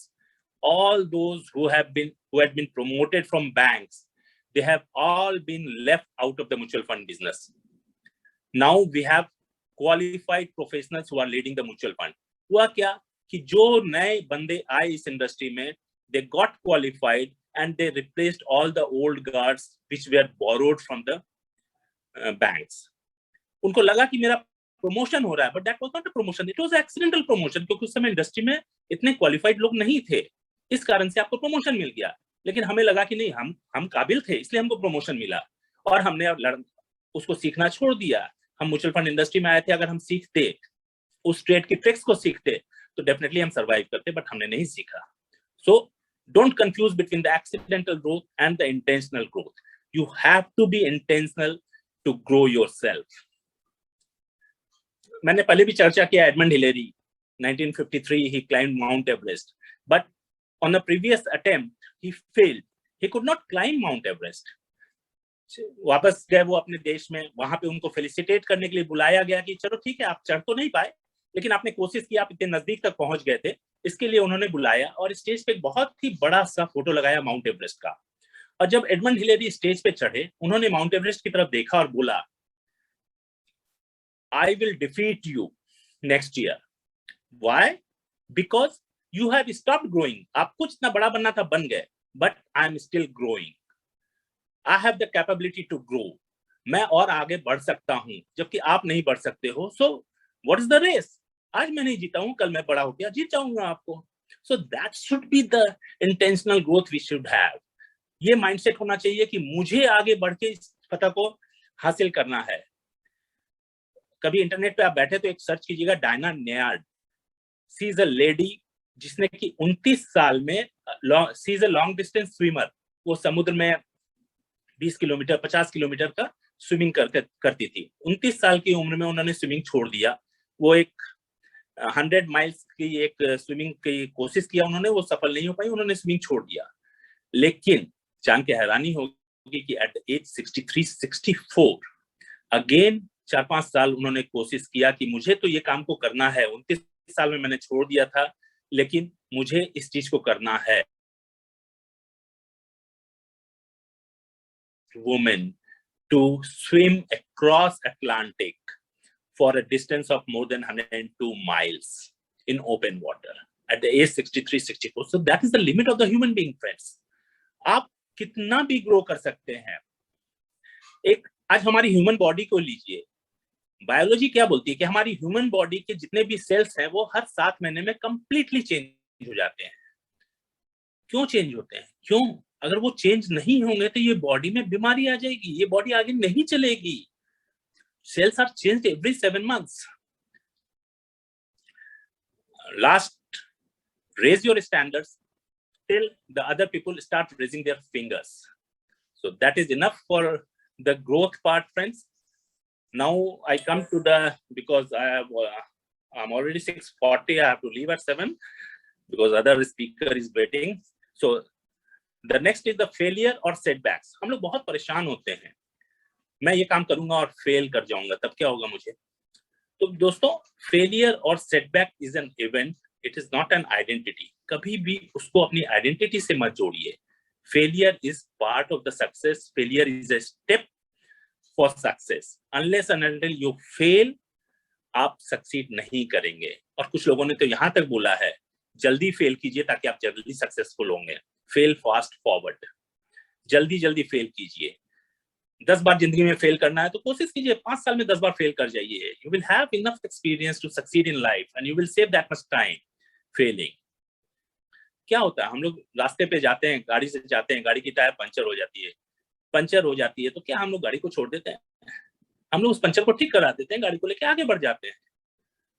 all those who had been promoted from banks, they have all been left out of the mutual fund business. Now we have qualified professionals who are leading the mutual fund. हुआ क्या कि जो नए बंदे आए इस industry में, they got qualified and they replaced all the old guards which were borrowed from the banks. उनको लगा कि मेरा प्रमोशन हो रहा है, but that was not a promotion, it was an accidental promotion, क्योंकि उस समय इंडस्ट्री में इतने क्वालिफाइड लोग नहीं थे, इस कारण से आपको प्रमोशन मिल गया. लेकिन हमें लगा कि नहीं, हम काबिल थे, इसलिए हमको प्रमोशन मिला और हमने उसको सीखना छोड़ दिया. हम म्यूचुअल फंड इंडस्ट्री में आए थे, अगर हम सीखते, उस ट्रेड की ट्रिक्स को सीखते, तो डेफिनेटली हम सर्वाइव करते, बट हमने नहीं सीखा. So don't confuse between the accidental growth and the intentional growth. You have to be intentional to grow yourself. मैंने पहले भी चर्चा किया, Edmund Hillary 1953 he climbed Mount Everest, but on a previous attempt he failed. He could not climb Mount Everest. वापस गए वो अपने देश में, वहां पे उनको फेलिसिटेट करने के लिए बुलाया गया कि चलो ठीक है, आप चढ़ तो नहीं पाए, लेकिन आपने कोशिश की, आप इतने नजदीक तक पहुंच गए थे, इसके लिए उन्होंने बुलाया और स्टेज पे एक बहुत ही बड़ा सा फोटो लगाया माउंट एवरेस्ट का. और जब एडमंड हिलेरी स्टेज पे चढ़े, उन्होंने माउंट एवरेस्ट की तरफ देखा और बोला, I will defeat you next year. Why? Because you have stopped growing. आपको जितना बड़ा बनना था बन गए, but I am still growing. I have the capability to grow. मैं और आगे बढ़ सकता हूं, जबकि आप नहीं बढ़ सकते हो. So what is the race? आज मैं नहीं जीता हूं, कल मैं बड़ा हो गया जीत जाऊंगा आपको। So that should be the intentional growth we should have. ये माइंडसेट होना चाहिए कि मुझे आगे बढ़ के इस फतह को हासिल करना है। कभी इंटरनेट पे आप बैठे तो एक सर्च कीजिएगा, Diana Nyad, she is a lady जिसने कि 29 साल में, she is a long distance swimmer, वो समुद्र में 20 किलोमीटर 50 किलोमीटर का स्विमिंग करती थी। 29 साल की उम्र में उन्होंने स्विमिंग छोड़ दिया। वो एक 100 माइल्स की एक स्विमिंग की कोशिश किया उन्होंने, वो सफल नहीं हो पाई, उन्होंने स्विमिंग छोड़ दिया। लेकिन जान के हैरानी होगी कि एट एज 63-64 अगेन 4-5 साल उन्होंने कोशिश किया कि मुझे तो ये काम को करना है। 29 साल में मैंने छोड़ दिया था, लेकिन मुझे इस चीज को करना है। Women to swim across Atlantic for a distance of more than 102 miles in open water at the age 63-64. So that is the limit of the human being, friends. आप कितना भी ग्रो कर सकते हैं। एक आज हमारी ह्यूमन बॉडी को लीजिए, बायोलॉजी क्या बोलती है कि हमारी ह्यूमन बॉडी के जितने भी सेल्स हैं वो हर 7 महीने में कंप्लीटली चेंज हो जाते हैं। क्यों चेंज होते हैं? क्यों? अगर वो चेंज नहीं होंगे तो ये बॉडी में बीमारी आ जाएगी, ये बॉडी आगे नहीं चलेगी। Cells are changed every 7 months. Last, raise your standards till the other people start raising their fingers. So that is enough for the growth part, friends. Now I come to the, because I'm already 6:40, I have to leave at 7 because other speaker is waiting. So the next is the failure or setbacks. हम लोग बहुत परेशान होते हैं, मैं ये काम करूंगा और फेल कर जाऊंगा, तब क्या होगा मुझे? तो दोस्तों, फेलियर और setback is an event, it is not an identity. कभी भी उसको अपनी आइडेंटिटी से मत जोड़िए। Failure is part of the success, failure is a step for success. Unless and until you fail, आप सक्सीड नहीं करेंगे। और कुछ लोगों ने तो यहां तक बोला है, जल्दी फेल कीजिए ताकि आप जल्दी सक्सेसफुल होंगे। फेल फास्ट फॉरवर्ड, जल्दी जल्दी फेल कीजिए। 10 बार जिंदगी में फेल करना है तो कोशिश कीजिए 5 साल में 10 बार फेल कर जाइए। You will have enough experience to succeed in life and you will save that much time failing. क्या होता है, हम लोग रास्ते पे जाते हैं, गाड़ी से जाते हैं, गाड़ी की टायर पंचर हो जाती है तो क्या हम लोग गाड़ी को छोड़ देते हैं? हम लोग उस पंचर को ठीक करा देते हैं, गाड़ी को लेके आगे बढ़ जाते हैं।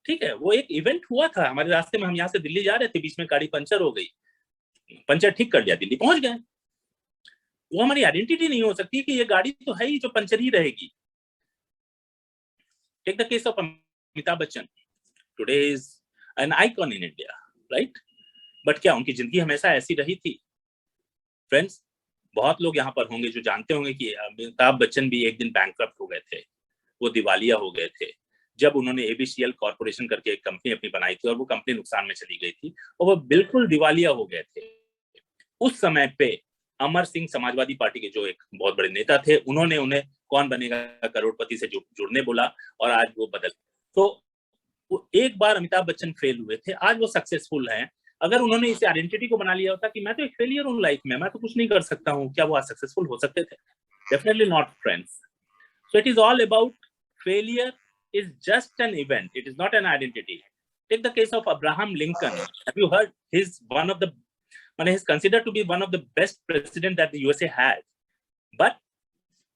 ठीक है, वो एक इवेंट हुआ था हमारे रास्ते में, हम यहाँ से दिल्ली जा रहे थे, बीच में गाड़ी पंचर हो गई, पंचर ठीक कर दिया, दिल्ली पहुंच गए। वो हमारी आइडेंटिटी नहीं हो सकती कि ये गाड़ी तो है ही जो पंचर ही रहेगी। Take the case of Amitabh Bachchan, today is an icon in India, right? But क्या उनकी जिंदगी हमेशा ऐसी रही थी? फ्रेंड्स, बहुत लोग यहाँ पर होंगे जो जानते होंगे कि अमिताभ बच्चन भी एक दिन बैंकक्रप्ट हो गए थे, वो दिवालिया हो गए थे जब उन्होंने एबीसीएल कॉर्पोरेशन करके एक कंपनी अपनी बनाई थी और वो कंपनी नुकसान में चली गई थी और वो बिल्कुल दिवालिया हो गए थे। उस समय पे अमर सिंह समाजवादी पार्टी के जो एक बहुत बड़े नेता थे, उन्होंने उन्हें कौन बनेगा करोड़पति से जुड़ने बोला और आज वो बदल। तो वो एक बार अमिताभ बच्चन फेल हुए थे, आज वो सक्सेसफुल हैं। अगर उन्होंने इस आइडेंटिटी को बना लिया होता कि मैं तो एक फेलियर हूँ लाइफ में, मैं तो कुछ नहीं कर सकता हूँ, क्या वो आज सक्सेसफुल हो सकते थे? Definitely not, friends. So it is all about failure is just an event, it is not an identity. Take the case of Abraham Lincoln. Have you heard? He's considered to be one of the best president that the USA had. But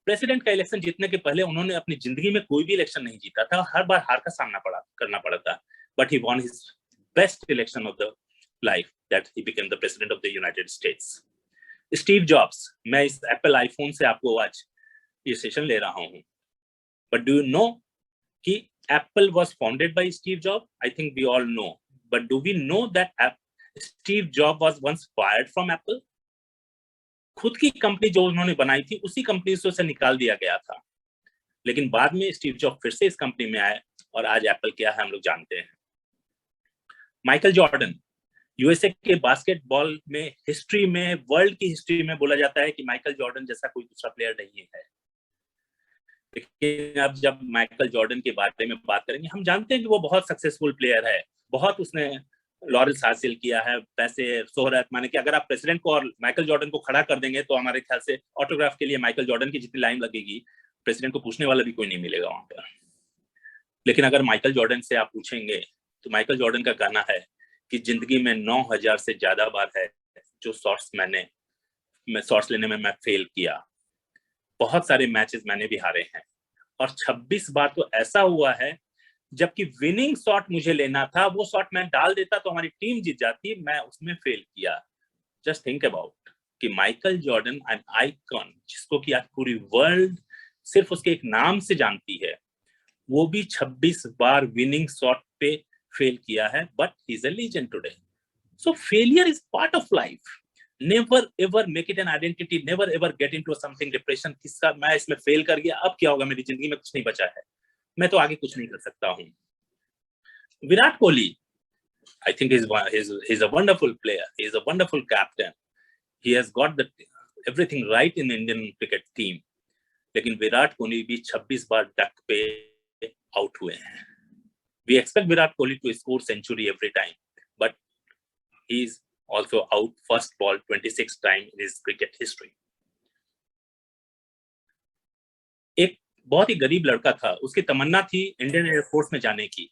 president का election जीतने के पहले उन्होंने अपनी जिंदगी में कोई भी इलेक्शन नहीं जीता था, हर बार हार का सामना करना पड़ा था। But he won his best election of the life, that he became the president of the United States. Steve Jobs, मैं इस Apple iPhone से आपको आज ये सेशन ले रहा हूँ। But do you know कि Apple was founded by Steve Jobs? I think we all know. But do we know that Steve Jobs was once fired from Apple? खुद की कंपनी जो उन्होंने बनाई थी उसी कंपनी से उसे निकाल दिया गया था, लेकिन बाद में स्टीव जॉब फिर से इस कंपनी में आए और आज एप्पल क्या है हम लोग जानते हैं। माइकल जॉर्डन, यूएसए के बास्केटबॉल में हिस्ट्री में, वर्ल्ड की हिस्ट्री में बोला जाता है कि माइकल जॉर्डन जैसा कोई दूसरा प्लेयर नहीं है। लेकिन अब जब माइकल जॉर्डन के बारे में बात करेंगे, हम जानते हैं कि वो बहुत सक्सेसफुल प्लेयर है, बहुत उसने लॉरेल्स हासिल किया है, पैसे, शोहरत। माने कि अगर आप प्रेसिडेंट को और माइकल जॉर्डन को खड़ा कर देंगे तो हमारे ख्याल से ऑटोग्राफ के लिए माइकल जॉर्डन की जितनी लाइन लगेगी, प्रेसिडेंट को पूछने वाला भी कोई नहीं मिलेगा वहां पर। लेकिन अगर माइकल जॉर्डन से आप पूछेंगे तो माइकल जॉर्डन का कहना है कि जिंदगी में 9000 से ज्यादा बार है जो शॉट्स लेने में मैं फेल किया, बहुत सारे मैचेस मैंने भी हारे हैं, और 26 बार तो ऐसा हुआ है जबकि विनिंग शॉट मुझे लेना था, वो शॉट मैं डाल देता तो हमारी टीम जीत जाती, मैं उसमें फेल किया। जस्ट थिंक अबाउट कि माइकल जॉर्डन एन आइकॉन, जिसको कि आज पूरी वर्ल्ड सिर्फ उसके एक नाम से जानती है, वो भी 26 बार विनिंग शॉट पे फेल किया है, but he is a legend today. So failure is part of life. Never ever make it an identity, never ever get into something depression किसका मैं इसमें फेल कर गया, अब क्या होगा, मेरी जिंदगी में कुछ नहीं बचा है, मैं तो आगे कुछ नहीं कर सकता हूँ। Virat Kohli, I think he's a wonderful player, he's a wonderful captain, he has got everything right in Indian cricket team, लेकिन विराट कोहली भी 26 बार डक पे आउट हुए हैं। We expect Virat Kohli to score century every time, but he is also out first ball 26 times in his cricket history. एक बहुत ही गरीब लड़का था, उसकी तमन्ना थी इंडियन एयरफोर्स में जाने की।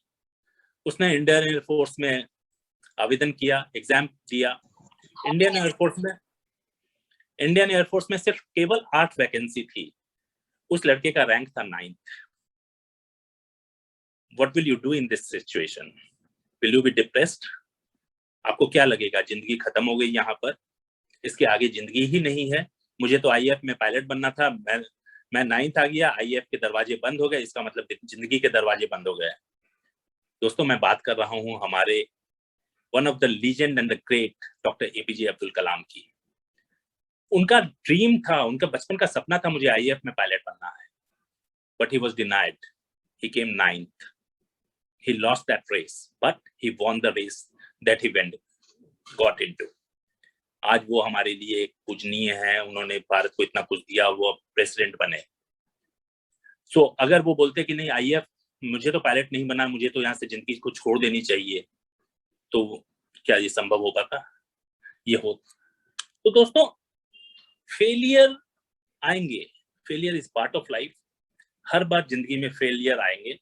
उसने इंडियन एयरफोर्स में आवेदन किया, एग्जाम दिया। इंडियन एयरफोर्स में सिर्फ केवल 8 वैकेंसी थी। उस लड़के का रैंक था 9th। What will you do in this situation? Will you be depressed? आपको क्या लगेगा, जिंदगी खत्म हो गई यहाँ पर, इसके आगे जिंदगी ही नहीं है, मुझे तो आईएएफ में पायलट बनना था, मैं 9th आ गया, आईएएफ के दरवाजे बंद हो गए, इसका मतलब जिंदगी के दरवाजे बंद हो गए। दोस्तों, मैं बात कर रहा हूँ हमारे one of the legend and the great doctor APJ Abdul Kalam की। उनका ड्रीम था, उनका बचपन का सपना था, मुझे आईएएफ में पायलट बनना है, but he was denied, he came 9th, he lost that race, but he won the race that he got into. आज वो हमारे लिए पूजनीय है, उन्होंने भारत को इतना कुछ दिया, वो प्रेसिडेंट बने। सो अगर वो बोलते कि नहीं आईएएफ, मुझे तो पायलट नहीं बना, मुझे तो यहाँ से जिंदगी को छोड़ देनी चाहिए, तो क्या ये संभव हो पाता? ये हो। तो दोस्तों, फेलियर आएंगे, failure is part of life. हर बार जिंदगी में फेलियर आएंगे।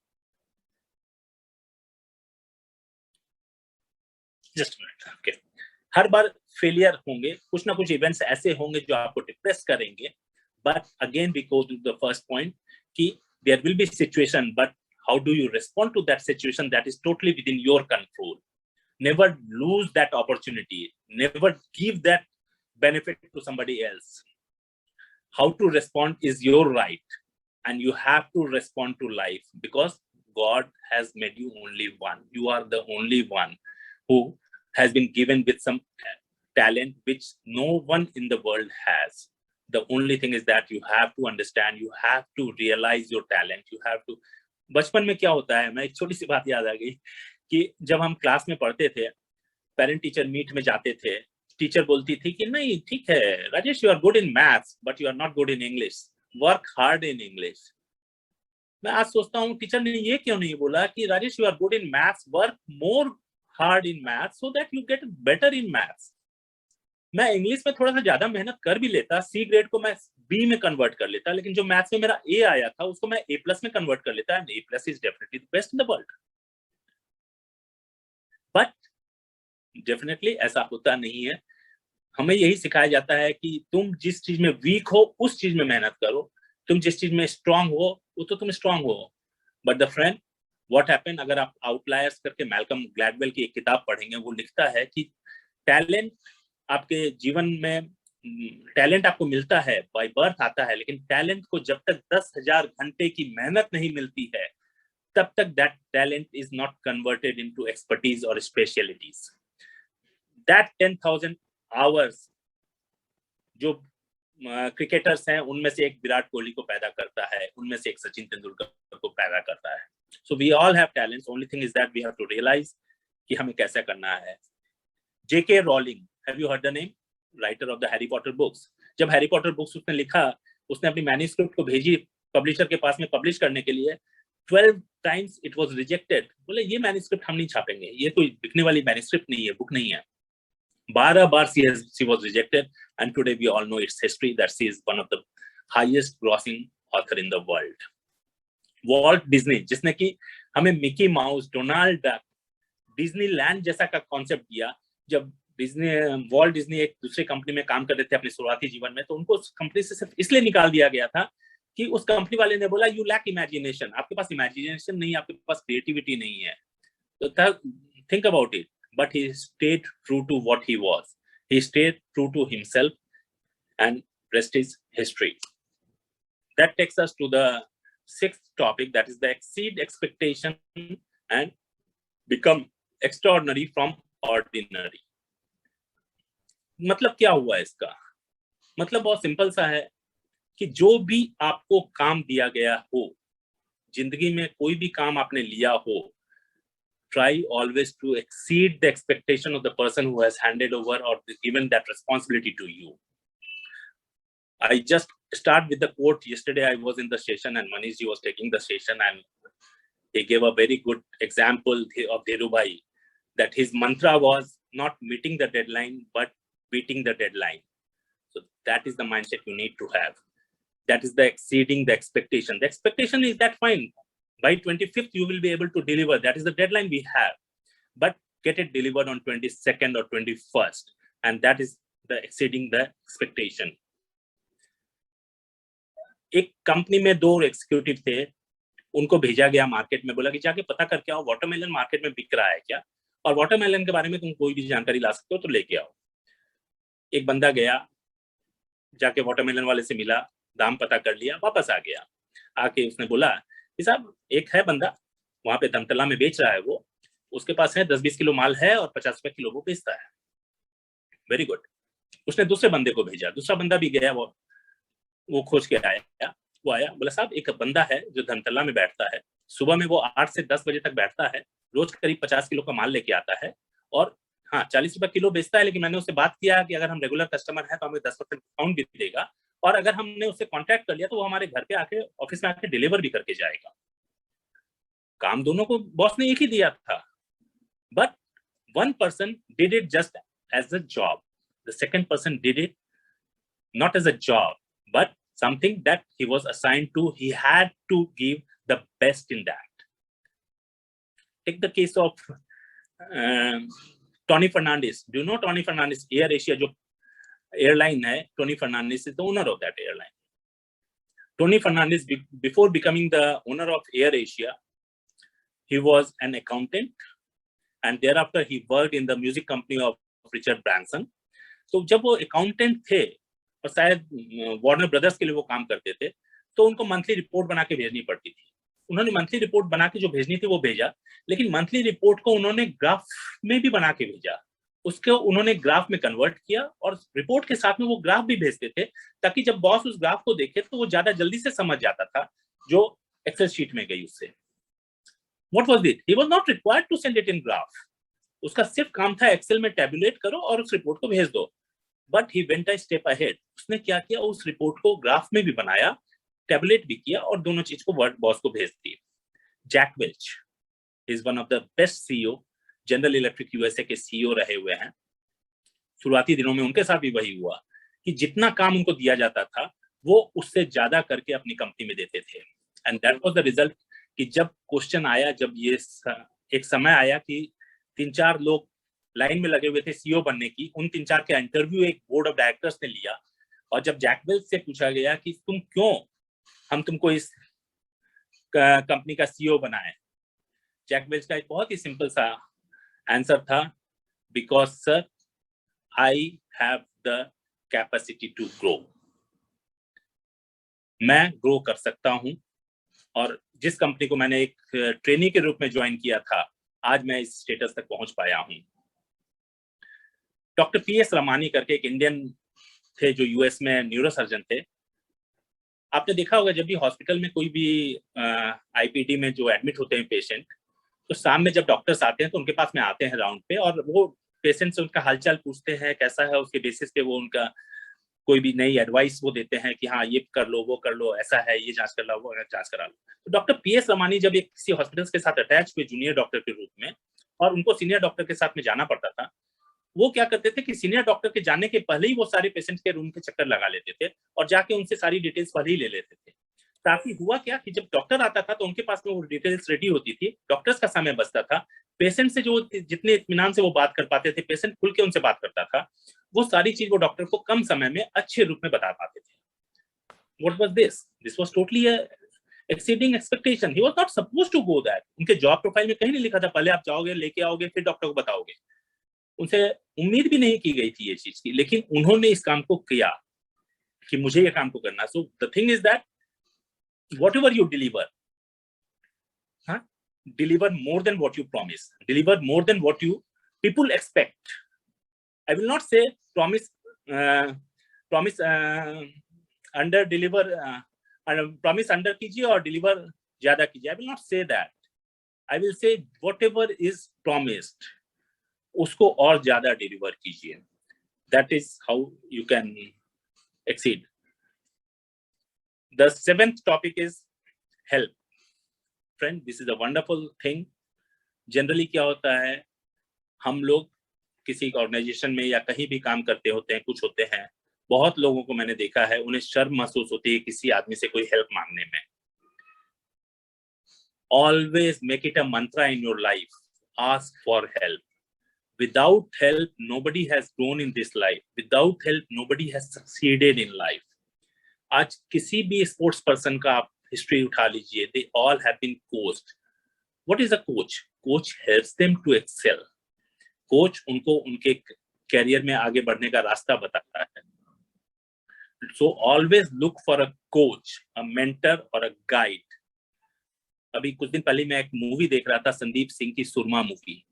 Okay. हर बार फेलियर होंगे, कुछ ना कुछ इवेंट्स ऐसे होंगे जो आपको डिप्रेस करेंगे, but again we go to the first point कि there will be situation, but how do you respond to that situation, that is totally within your control. Never lose that opportunity, never give that benefit to somebody else. How to respond is your right, and you have to respond to life, because God has made you only one, you are the only one who has been given with some talent which no one in the world has. The only thing is that you have to understand, you have to realize your talent, you have to। बचपन में क्या होता है, मैं एक छोटी सी बात याद आ गई कि जब हम क्लास में पढ़ते थे, पेरेंट टीचर मीट में जाते थे, टीचर बोलती थी कि नहीं ठीक है Rajesh, you are good in maths but you are not good in English, work hard in English. मैं आज सोचता हूँ टीचर ने ये क्यों नहीं बोला कि Rajesh, you are good in maths, work more hard in maths so that you get better in maths। मैं इंग्लिश में थोड़ा सा ज्यादा मेहनत कर भी लेता, सी ग्रेड को मैं बी में कन्वर्ट कर लेता, लेकिन जो मैथ्स में मेरा ए आया था उसको मैं ए प्लस में कन्वर्ट कर लेता, and A plus is definitely the best in the world. But definitely ऐसा होता नहीं है। हमें यही सिखाया जाता है कि तुम जिस चीज में वीक हो उस चीज में मेहनत करो, तुम जिस चीज में स्ट्रांग हो वो तो तुम स्ट्रांग हो। But the friend, what happen, अगर आप आउटलायर्स करके मैल्कम ग्लैडवेल की एक किताब पढ़ेंगे, वो लिखता है कि टैलेंट आपके जीवन में, टैलेंट आपको मिलता है, बाय बर्थ आता है, लेकिन टैलेंट को जब तक 10,000 घंटे की मेहनत नहीं मिलती है, तब तक that talent is not converted into expertise और स्पेशलिटीज। दैट 10,000 आवर्स जो क्रिकेटर्स हैं, उनमें से एक विराट कोहली को पैदा करता है, उनमें से एक सचिन तेंदुलकर को पैदा करता है। So we all have talents. Only thing is that we have to realize कि हमें कैसा करना है। J.K. Rowling, have you heard the name? Writer of the Harry Potter books. जब हैरी पॉटर बुक्स उसने लिखा, उसने अपनी मैन्युस्क्रिप्ट को भेजी पब्लिशर के पास में पब्लिश करने के लिए, 12 times it was rejected। बोले ये मैन्युस्क्रिप्ट हम नहीं छापेंगे, ये कोई बिकने वाली मैन्युस्क्रिप्ट नहीं है, बुक नहीं है। 12 बार she was rejected, and today we all know its history that she is one of the highest grossing author in the world। Walt Disney, जिसने कि हमें Mickey mouse, Donald duck, Disneyland जैसा का concept दिया। जब Walt Disney एक दूसरे company में काम कर रहे थे अपने शुरुआती जीवन में, तो उनको उस कंपनी से सिर्फ इसलिए निकाल दिया गया था कि उस कंपनी वाले ने बोला यू लैक इमेजिनेशन, आपके पास इमेजिनेशन नहीं, आपके पास क्रिएटिविटी नहीं है। तो think about it, but he stayed true to what he was, he stayed true to himself, and rest is history. That takes us to the sixth topic, that is the exceed expectation and become extraordinary from ordinary। मतलब क्या हुआ इसका? मतलब बहुत simple सा है कि जो भी आपको काम दिया गया हो, जिंदगी में कोई भी काम आपने लिया हो, try always to exceed the expectation of the person who has handed over or given that responsibility to you। I just start with the quote. Yesterday I was in the station and Manish ji was taking the station, and he gave a very good example of Dhirubhai, that his mantra was not meeting the deadline but beating the deadline. So that is the mindset you need to have. That is the exceeding the expectation. The expectation is that fine, by 25th you will be able to deliver, that is the deadline we have, but get it delivered on 22nd or 21st, and that is the exceeding the expectation। एक company में 2 executive थे, उनको भेजा गया market में, बोला कि जाके पता करके आओ वाटरमेलन मार्केट में बिक रहा है क्या, और वाटरमेलन के बारे में तुम कोई भी जानकारी ला सकते हो तो लेके आओ। एक बंदा गया, जाके वाटरमेलन वाले से मिला, दाम पता कर लिया, वापस आ गया। आके उसने बोला कि साहब एक है बंदा वहां पे धमतला में बेच रहा है, वो उसके पास है 10-20 किलो माल है और 50 रुपए किलो वो बेचता है। Very good. उसने दूसरे बंदे को भेजा, दूसरा बंदा भी गया, वो खोज के आया, वो आया, बोला साहब एक बंदा है जो धमतला में बैठता है, सुबह में वो 8 से 10 बजे तक बैठता है, रोज करीब 50 किलो का माल लेके आता है, और हाँ 40 रुपए किलो बेचता है, लेकिन मैंने उससे बात किया कि अगर हम रेगुलर कस्टमर हैं तो हमें 10% डिस्काउंट भी देगा, और अगर हमने उससे कॉन्टैक्ट कर लिया तो वो हमारे घर पे आके ऑफिस में आके डिलीवर भी करके जाएगा। काम दोनों को बॉस ने एक ही दिया था, but one person did it just as a job, the second person did it not as a job but something that he was assigned to, he had to give the best in that। Take the case of Tony Fernandes। Do you know Tony Fernandes? Air Asia जो airline है, Tony Fernandes is the owner of that airline। Tony Fernandes, before becoming the owner of Air Asia, he was an accountant, and thereafter he worked in the music company of Richard Branson। तो जब वो accountant थे और शायद Warner brothers के लिए वो काम करते थे, तो उनको मंथली रिपोर्ट बना के भेजनी पड़ती थी। उन्होंने मंथली रिपोर्ट बना के जो भेजनी थी वो भेजा, लेकिन मंथली रिपोर्ट को उन्होंने ग्राफ में भी बना के भेजा, उसको उन्होंने ग्राफ में कन्वर्ट किया और रिपोर्ट के साथ में वो ग्राफ भी भेजते थे, ताकि जब बॉस उस ग्राफ को देखे तो वो ज्यादा जल्दी से समझ जाता था जो एक्सेल शीट में गई उससे। What was it? He was not required to send it in graph। उसका सिर्फ काम था एक्सेल में टैबुलेट करो और उस रिपोर्ट को भेज दो। But he went a step ahead. उसने क्या किया, उस रिपोर्ट को ग्राफ में भी बनाया, टैबुलेट भी किया और दोनों चीज को वर्ड बॉस को भेज दी। Jack Welch is one of the best CEO, General Electric USA के सीईओ रहे हुए हैं। शुरुआती दिनों में उनके साथ भी वही हुआ कि जितना काम उनको दिया जाता था वो उससे ज्यादा करके अपनी कंपनी में देते थे, and that was the result कि जब क्वेश्चन आया, जब ये एक समय आया कि 3-4 लोग लाइन में लगे हुए थे सीईओ बनने की, उन 3-4 के इंटरव्यू एक बोर्ड ऑफ डायरेक्टर्स ने लिया, और जब जैक वेल्च से पूछा गया कि तुम क्यों, हम तुमको इस कंपनी का सीईओ बनाए, जैक वेल्च का एक बहुत ही सिंपल सा आंसर था, because sir I have the capacity to grow. मैं ग्रो कर सकता हूं, और जिस कंपनी को मैंने एक ट्रेनी के रूप में ज्वाइन किया था, आज मैं इस स्टेटस तक पहुंच पाया हूं। डॉक्टर पीएस रमानी करके एक इंडियन थे जो यूएस में न्यूरो सर्जन थे। आपने देखा होगा जब भी हॉस्पिटल में कोई भी आईपीडी में जो एडमिट होते हैं पेशेंट, तो शाम में जब डॉक्टर्स आते हैं तो उनके पास में आते हैं राउंड पे, और वो पेशेंट से उनका हालचाल पूछते हैं कैसा है, उसके बेसिस पे वो उनका कोई भी नई एडवाइस वो देते हैं कि हाँ ये कर लो, वो कर लो, ऐसा है, ये जांच कर लो, वो जांच करा लो। तो डॉक्टर पीएस रमानी जब एक किसी हॉस्पिटल के साथ अटैच हुए जूनियर डॉक्टर के रूप में, और उनको सीनियर डॉक्टर के साथ में जाना पड़ता था, वो क्या करते थे कि सीनियर डॉक्टर के जाने के पहले ही वो सारे पेशेंट के रूम के चक्कर लगा लेते थे और जाके उनसे सारी डिटेल्स पहले ही ले लेते थे, ताकि हुआ क्या कि जब डॉक्टर आता था तो उनके पास में वो डिटेल्स रेडी होती थी, डॉक्टर्स का समय बचता था, पेशेंट से जो जितने इत्मीनान से वो बात कर पाते थे, पेशेंट खुल के उनसे बात करता था, वो सारी चीज वो डॉक्टर को कम समय में अच्छे रूप में बता पाते थे. What was this? This was totally a exceeding expectation. He was not supposed to go that. उनके जॉब प्रोफाइल में कहीं नहीं लिखा था पहले आप जाओगे, लेके आओगे, फिर डॉक्टर को बताओगे. उनसे उम्मीद भी नहीं की गई थी ये चीज की, लेकिन उन्होंने इस काम को किया कि मुझे ये काम को करना. So the thing is that whatever you deliver, deliver more than what you promise, deliver more than what you people expect. I will not say promise under deliver, promise under कीजिए और deliver ज्यादा कीजिए. I will not say that. I will say whatever is promised, उसको और ज्यादा deliver कीजिए. That is how you can exceed. The seventh topic is help. Friend, this is a wonderful thing. Generally क्या होता है, हम लोग किसी ऑर्गेनाइजेशन में या कहीं भी काम करते होते हैं, कुछ होते हैं, बहुत लोगों को मैंने देखा है उन्हें शर्म महसूस होती है किसी आदमी से कोई हेल्प मांगने में. Always make it a mantra in your life. Ask for help. Without help, nobody has grown in this life. Without help, nobody has succeeded in life. आज किसी भी स्पोर्ट्स पर्सन का आप हिस्ट्री उठा लीजिए, they all have been coached. What is a coach? Coach helps them to excel. Coach उनको उनके career में आगे बढ़ने का रास्ता बताता है. So always look for a coach, a mentor or a guide. अभी कुछ दिन पहले मैं एक मूवी देख रहा था, संदीप सिंह की सुरमा मूवी.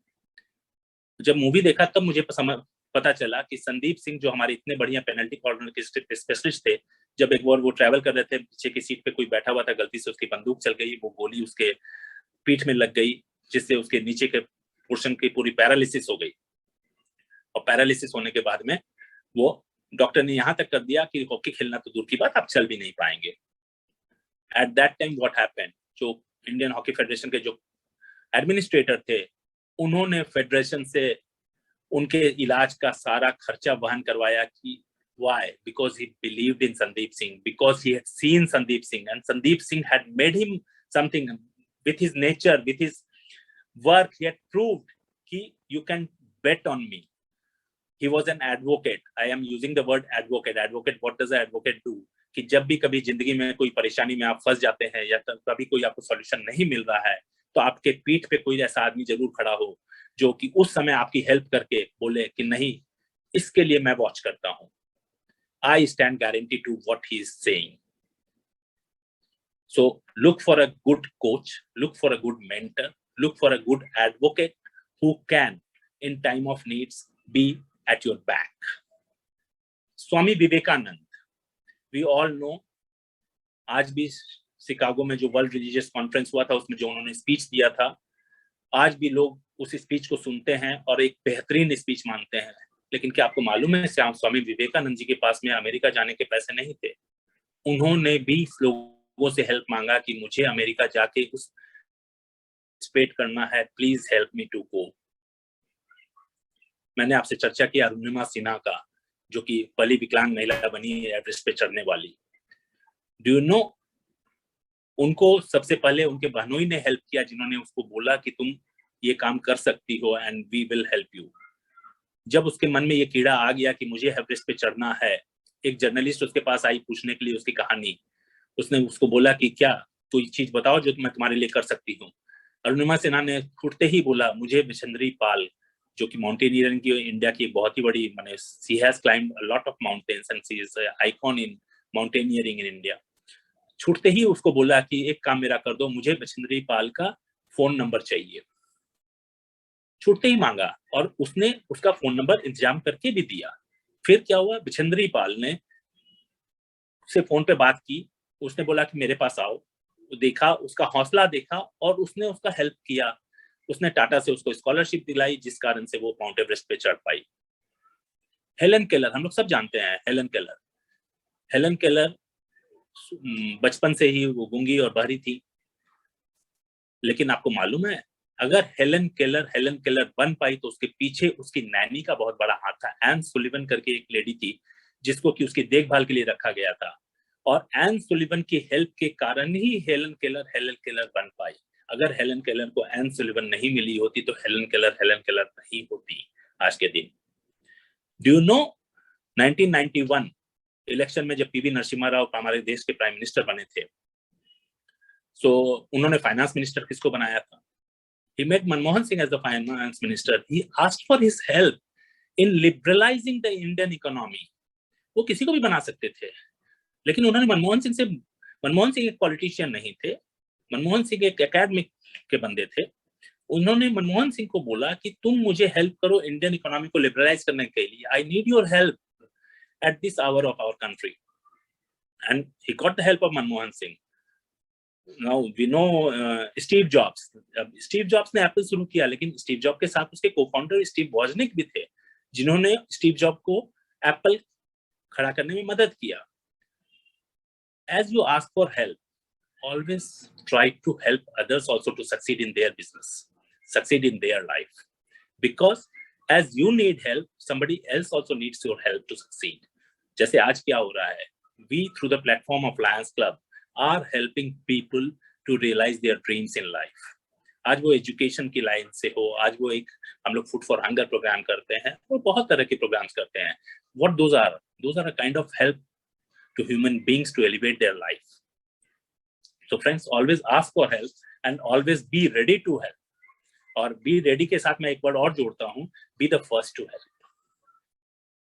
जब मूवी देखा तब मुझे पता चला कि संदीप सिंह जो हमारे इतने बढ़िया पेनल्टी कॉर्नर के स्पेशलिस्ट थे, जब एक बार वो ट्रैवल कर रहे थे, पीछे की सीट पे कोई बैठा हुआ था, गलती से उसकी बंदूक चल गई, वो गोली उसके पीठ में लग गई, जिससे उसके नीचे के पोर्शन की पूरी पैरालिसिस हो गई. और पैरालिसिस होने के बाद में वो डॉक्टर ने यहां तक कर दिया कि हॉकी खेलना तो दूर की बात, आप चल भी नहीं पाएंगे. At that time what happened, जो इंडियन हॉकी फेडरेशन के जो एडमिनिस्ट्रेटर थे, उन्होंने फेडरेशन से उनके इलाज का सारा खर्चा वहन करवाया. कि why? Because he believed in Sandeep Singh, because he had seen Sandeep Singh, and Sandeep Singh had made him something with his nature, with his work. He had proved कि you can bet on me. He was an advocate. I am using the word advocate. Advocate, what does an advocate do? कि जब भी कभी जिंदगी में कोई परेशानी में आप फंस जाते हैं या कभी कोई आपको सॉल्यूशन नहीं मिल रहा है, तो आपके पीठ पे कोई ऐसा आदमी जरूर खड़ा हो जो कि उस समय आपकी हेल्प करके बोले कि नहीं, इसके लिए मैं वॉच करता हूं. I stand guarantee to what he is saying. So look for a good coach, look for a good mentor, look for a good advocate who can, in time of needs, be at your back. Swami Vivekanand, we all know, आज भी Chicago में जो world religious conference हुआ था, उसमें जो उन्होंने speech दिया था, आज भी लोग उस स्पीच को सुनते हैं और एक बेहतरीन स्पीच मानते हैं. लेकिन क्या आपको मालूम है, स्वामी विवेकानंद जी के पास में अमेरिका जाने के पैसे नहीं थे. उन्होंने भी लोगों से हेल्प मांगा कि मुझे अमेरिका जाके उस पार्टिसिपेट करना है, please help me to go. मैंने आपसे चर्चा की अरुणिमा सिन्हा का, जो कि पहली विकलांग महिला बनी एवरेस्ट पे चढ़ने वाली. डू यू नो, उनको सबसे पहले उनके बहनोई ने हेल्प किया, जिन्होंने उसको बोला कि तुम ये काम कर सकती हो and we will help you. जब उसके मन में ये कीड़ा आ गया कि मुझे एवरेस्ट पे चढ़ना है, एक जर्नलिस्ट उसके पास आई पूछने के लिए उसकी कहानी. उसने उसको बोला कि क्या कोई चीज बताओ जो मैं तुम्हारे लिए कर सकती हूँ. अरुणिमा सिन्हा ने उठते ही बोला, मुझे बिशंदरी पाल, जो कि माउंटेनियरिंग की इंडिया की बहुत ही बड़ी, माने she has climbed a lot of mountains and she is icon in mountaineering in India. छूटते ही उसको बोला कि एक काम मेरा कर दो, मुझे बिशंदरी पाल का फोन नंबर चाहिए. छूटते ही मांगा और उसने उसका फोन नंबर इंतजाम करके भी दिया. फिर क्या हुआ, बिशंदरी पाल ने उससे फोन पे बात की. उसने बोला कि मेरे पास आओ. देखा, उसका हौसला देखा और उसने उसका हेल्प किया. उसने टाटा से उसको स्कॉलरशिप दिलाई, जिस कारण से वो माउंट एवरेस्ट पे चढ़ पाई. हेलन केलर, हम लोग सब जानते हैं हेलन केलर. हेलन केलर बचपन से ही वो गूंगी और बहरी थी. लेकिन आपको मालूम है, अगर हेलन केलर बन पाई तो उसके पीछे उसकी नैनी का बहुत बड़ा हाथ था. एन सुलिवन करके एक लेडी थी जिसको कि उसकी देखभाल के लिए रखा गया था, और एन सुलिवन की हेल्प के कारण ही हेलन केलर बन पाई. अगर हेलन केलर को एन सुलिवन नहीं मिली होती तो हेलन केलर नहीं होती आज के दिन। डू यू नो 1991 इलेक्शन में जब पीवी नरसिम्हा राव हमारे देश के प्राइम मिनिस्टर बने थे, सो उन्होंने फाइनेंस मिनिस्टर किसको बनाया था? He made Manmohan Singh as the finance minister. He asked for his help in liberalizing the Indian economy. वो किसी को भी बना सकते थे, लेकिन उन्होंने मनमोहन सिंह एक पॉलिटिशियन नहीं थे, मनमोहन सिंह एक एकेडमिक के बंदे थे। उन्होंने मनमोहन सिंह को बोला कि तुम मुझे हेल्प करो इंडियन इकोनॉमी को लिबरलाइज करने के लिए, I need your help at this hour of our country, and he got the help of Manmohan Singh. Now we know Steve Jobs, Steve Jobs ने एप्पल शुरू किया, लेकिन स्टीव जॉब के साथ उसके को-फाउंडर स्टीव वॉजनिक भी थे, जिन्होंने स्टीव जॉब को एप्पल खड़ा करने में मदद किया। As you ask for help, always try to help others also to succeed in their business, succeed in their life, because as you need help, somebody else also needs your help to succeed. जैसे आज क्या हो रहा है, we through the platform of Lions Club are helping people to realize their dreams in life. आज वो education की line से हो, आज वो एक हम लोग फूड फॉर हंगर प्रोग्राम करते हैं, वो बहुत तरह के प्रोग्राम्स करते हैं। What those are a kind of help to human beings to elevate their life. So friends, always ask for help and always be ready to help. और be ready के साथ मैं एक वर्ड और जोड़ता हूँ, be the first to help.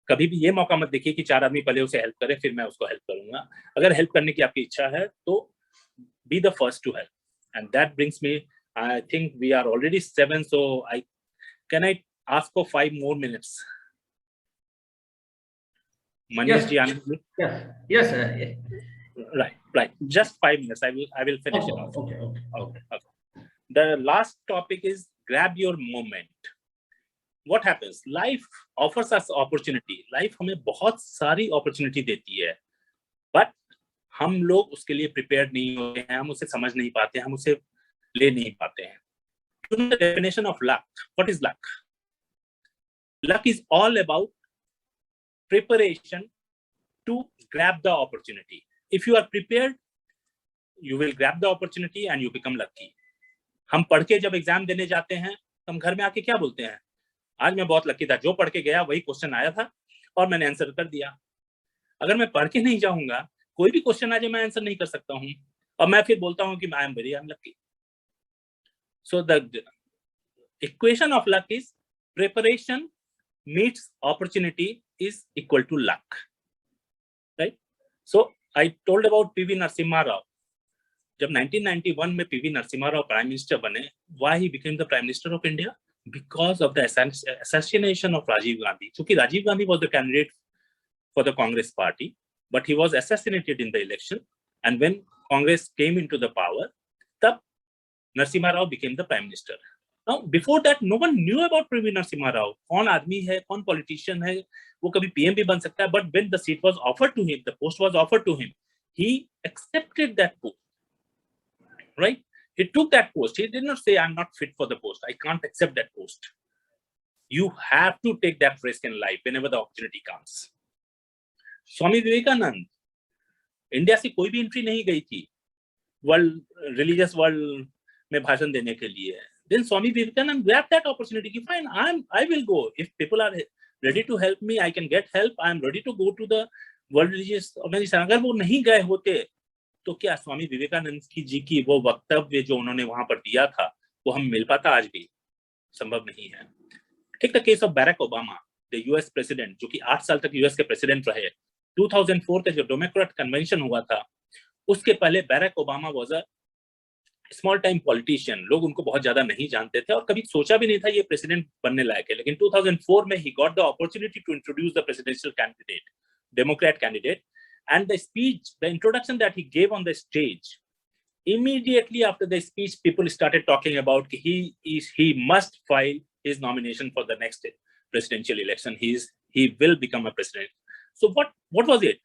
कभी भी ये मौका मत देखिए कि 4 आदमी पहले उसे हेल्प करें फिर मैं उसको हेल्प करूंगा। अगर हेल्प करने की आपकी इच्छा है तो be the first to help. And that brings me, I think we are already 7, so can I ask for 5 more minutes? Manish ji, Yes, sir. Right. Just 5 minutes. I will finish it off. Okay. The last topic is grab your moment. What happens? Life offers us opportunity. Life हमें बहुत सारी opportunity देती है, but हम लोग उसके लिए prepared नहीं होते हैं, हम उसे समझ नहीं पाते, हम उसे ले नहीं पाते हैं. You know the definition of luck. What is luck? Luck is all about preparation to grab the opportunity. If you are prepared, you will grab the opportunity and you become lucky. हम पढ़ के जब exam देने जाते हैं, हम घर में आके क्या बोलते हैं? आज मैं बहुत लकी था, जो पढ़ के गया वही क्वेश्चन आया था और मैंने आंसर कर दिया। अगर मैं पढ़ के नहीं जाऊंगा, कोई भी क्वेश्चन आ जाए मैं आंसर नहीं कर सकता हूँ और मैं फिर बोलता हूँ कि I am very unlucky. So the equation of luck is preparation meets opportunity is equal to luck, right? So I told about PV Narasimha Rao. जब 1991 में PV Narasimha Rao prime minister बने, why he became the prime minister of India? Because of the assassination of Rajiv Gandhi. क्योंकि Rajiv Gandhi was the candidate for the Congress party, but he was assassinated in the election, and when Congress came into the power, तब Narasimha Rao became the prime minister. Now, before that, no one knew about PV Narasimha Rao. कौन आदमी है, कौन politician है, वो कभी PM भी बन सकता है. But when the seat was offered to him, the post was offered to him, he accepted that post. Right? He took that post. He did not say, "I'm not fit for the post. I can't accept that post." You have to take that risk in life whenever the opportunity comes. Swami Vivekanand, India से कोई भी entry नहीं गई थी world religious world में भाषण देने के लिए. Then Swami Vivekanand grabbed that opportunity. Fine, I will go. If people are ready to help me, I can get help. I am ready to go to the world religious organization. अगर वो नहीं गए होते तो क्या स्वामी विवेकानंद जी की वो वक्तव्य जो उन्होंने वहां पर दिया था वो हम मिल पाता? आज भी संभव नहीं है. Take the case of Barack Obama, the US president, जो कि 8 साल तक US के प्रेसिडेंट रहे. 2004 का जो डेमोक्रेट कन्वेंशन हुआ था, उसके पहले Barack Obama was a small time politician. लोग उनको बहुत ज्यादा नहीं जानते थे और कभी सोचा भी नहीं था ये प्रेसिडेंट बनने लायक है. लेकिन 2004 में he got the opportunity to introduce the presidential candidate, democrat candidate, and the speech, the introduction that he gave on the stage, immediately after the speech people started talking about he must file his nomination for the next presidential election. He will become a president. So what was it?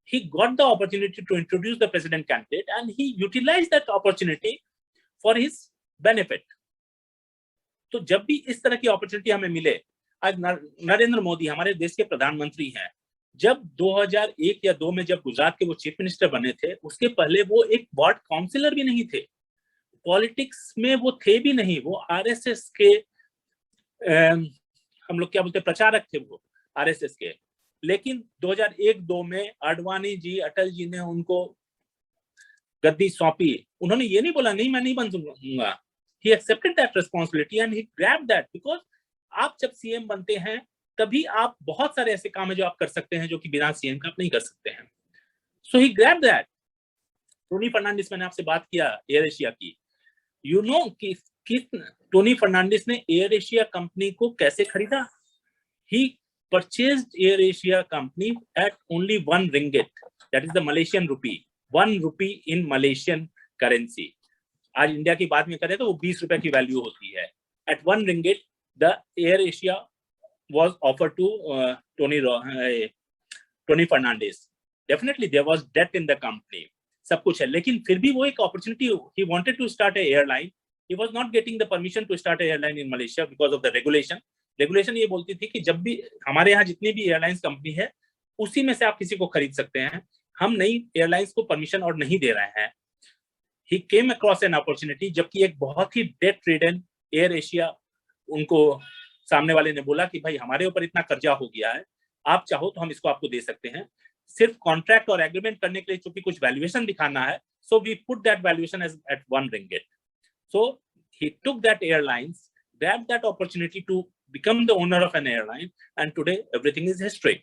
He got the opportunity to introduce the president candidate and he utilized that opportunity for his benefit. तो जब भी इस तरह की opportunity हमें मिले, आज नरेंद्र मोदी हमारे देश के प्रधानमंत्री हैं. जब 2001 या 2 में जब गुजरात के वो चीफ मिनिस्टर बने थे, उसके पहले वो एक वार्ड काउंसिलर भी नहीं थे. पॉलिटिक्स में वो थे भी नहीं, वो आरएसएस के हम लोग क्या बोलते हैं, प्रचारक थे वो आरएसएस के। लेकिन 2001-2 में आडवाणी जी, अटल जी ने उनको गद्दी सौंपी। उन्होंने ये नहीं बोला नहीं मैं नहीं बन दूंगा, he accepted that responsibility and he grabbed that, because आप जब सीएम बनते हैं तभी आप बहुत सारे ऐसे काम है जो आप कर सकते हैं जो कि बिना सीएम का आप नहीं कर सकते हैं। So he grabbed that। Tony Fernandes, मैंने आपसे बात किया एयर एशिया की, यू नो कि टोनी फर्नांडिस ने एयर एशिया कंपनी को कैसे खरीदा। He purchased Air Asia company at only 1 ringgit, that is the Malaysian rupee, 1 rupee in Malaysian currency। आज इंडिया की बात में करें तो वो 20 रुपए की वैल्यू होती है। At 1 ringgit, the Air Asia was offered to Tony Fernandes। Definitely there was debt in the company, सब कुछ है, लेकिन फिर भी वो एक opportunity, he wanted to start a airline, he was not getting the permission to start a airline in Malaysia because of the regulation। Regulation ये बोलती थी कि जब भी हमारे यहाँ जितनी भी एयरलाइंस कंपनी है उसी में से आप किसी को खरीद सकते हैं, हम नई एयरलाइंस को परमिशन और नहीं दे रहे हैं। ही केम अक्रॉस एन अपॉर्चुनिटी, जबकि एक बहुत ही डेट रिडन एयर एशिया, उनको सामने वाले ने बोला कि भाई हमारे ऊपर इतना कर्जा हो गया है, आप चाहो तो हम इसको आपको दे सकते हैं, सिर्फ कॉन्ट्रैक्ट और एग्रीमेंट करने के लिए चूंकि कुछ वैल्यूएशन दिखाना है, so we put that valuation as at 1 ringgit। So he took that airlines, grabbed that opportunity to become the owner of an airline, and today everything is history।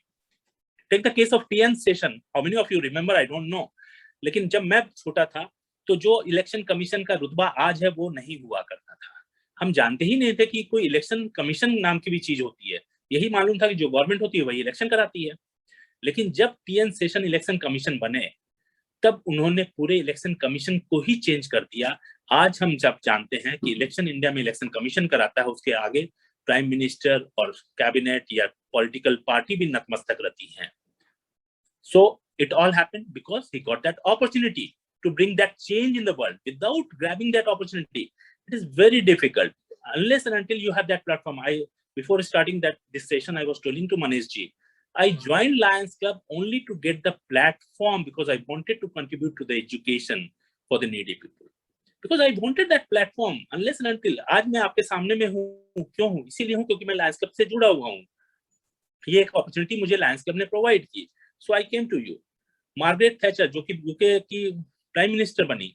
Take the case of TN Session, how many of you remember, I don't know, लेकिन जब मैं छोटा था तो जो election commission का रुतबा आज है वो नहीं हुआ करता था। हम जानते ही नहीं थे कि कोई इलेक्शन कमीशन नाम की भी चीज होती है, यही मालूम था कि जो गवर्नमेंट होती है वही इलेक्शन कराती है। लेकिन जब TN Session इलेक्शन कमीशन बने तब उन्होंने पूरे इलेक्शन कमीशन को ही चेंज कर दिया। आज हम जब जानते हैं कि इलेक्शन इंडिया में इलेक्शन कमीशन कराता है, उसके आगे प्राइम मिनिस्टर और कैबिनेट या पॉलिटिकल पार्टी भी नतमस्तक रहती हैं। So it all happened because he got that opportunity to bring that change in the world। Without grabbing that opportunity, it is very difficult unless and until you have that platform। Before starting this session, I was telling to Manish ji, I joined Lions Club only to get the platform because I wanted to contribute to the education for the needy people, because I wanted that platform। unless and until आज मैं आपके सामने में हूँ, क्यों हूँ, इसीलिए हूँ क्योंकि मैं लायंस क्लब से जुड़ा हुआ हूँ। ये एक अपॉर्चुनिटी मुझे लायंस क्लब ने प्रोवाइड की, so I came to you. Margaret Thatcher जो कि यूके की प्राइम मिनिस्टर बनी,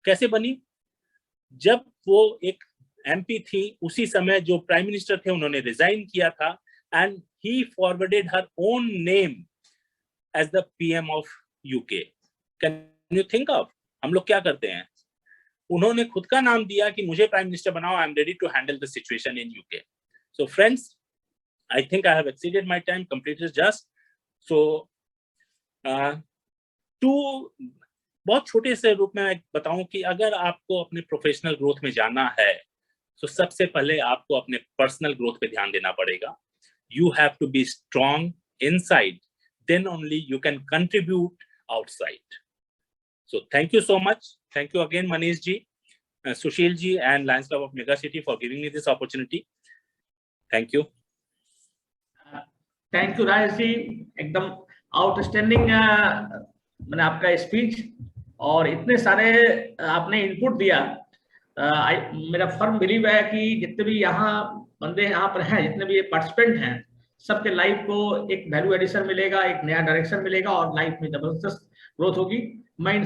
कैसे बनी? जब वो एक एमपी थी, उसी समय जो प्राइम मिनिस्टर थे उन्होंने रिजाइन किया था, and he forwarded her own name as the PM of UK. Can you think of, हम लोग क्या करते हैं, उन्होंने खुद का नाम दिया कि मुझे प्राइम मिनिस्टर बनाओ, I am ready to handle the situation in UK. So friends, I think I have exceeded my time, completed just. So बहुत छोटे से रूप में मैं बताऊं कि अगर आपको अपने प्रोफेशनल ग्रोथ में जाना है तो सबसे पहले आपको अपने पर्सनल ग्रोथ पे ध्यान देना पड़ेगा। You have to be strong inside, then only you can contribute outside. So thank you so much. Thank you again, Manish ji, Sushil ji, and Lions Club of Mega City for giving me this opportunity. Thank you. Thank you Rajesh ji, एकदम outstanding मैंने आपका speech और इतने सारे आपने input दिया। मेरा firm believe है कि जितने भी यहाँ बंदे यहाँ पर हैं, जितने भी पार्टिसिपेंट हैं, सबके लाइफ को एक वैल्यू एडिशन मिलेगा, एक नया डायरेक्शन मिलेगा और लाइफ में जबरदस्त ग्रोथ होगी। मैं इन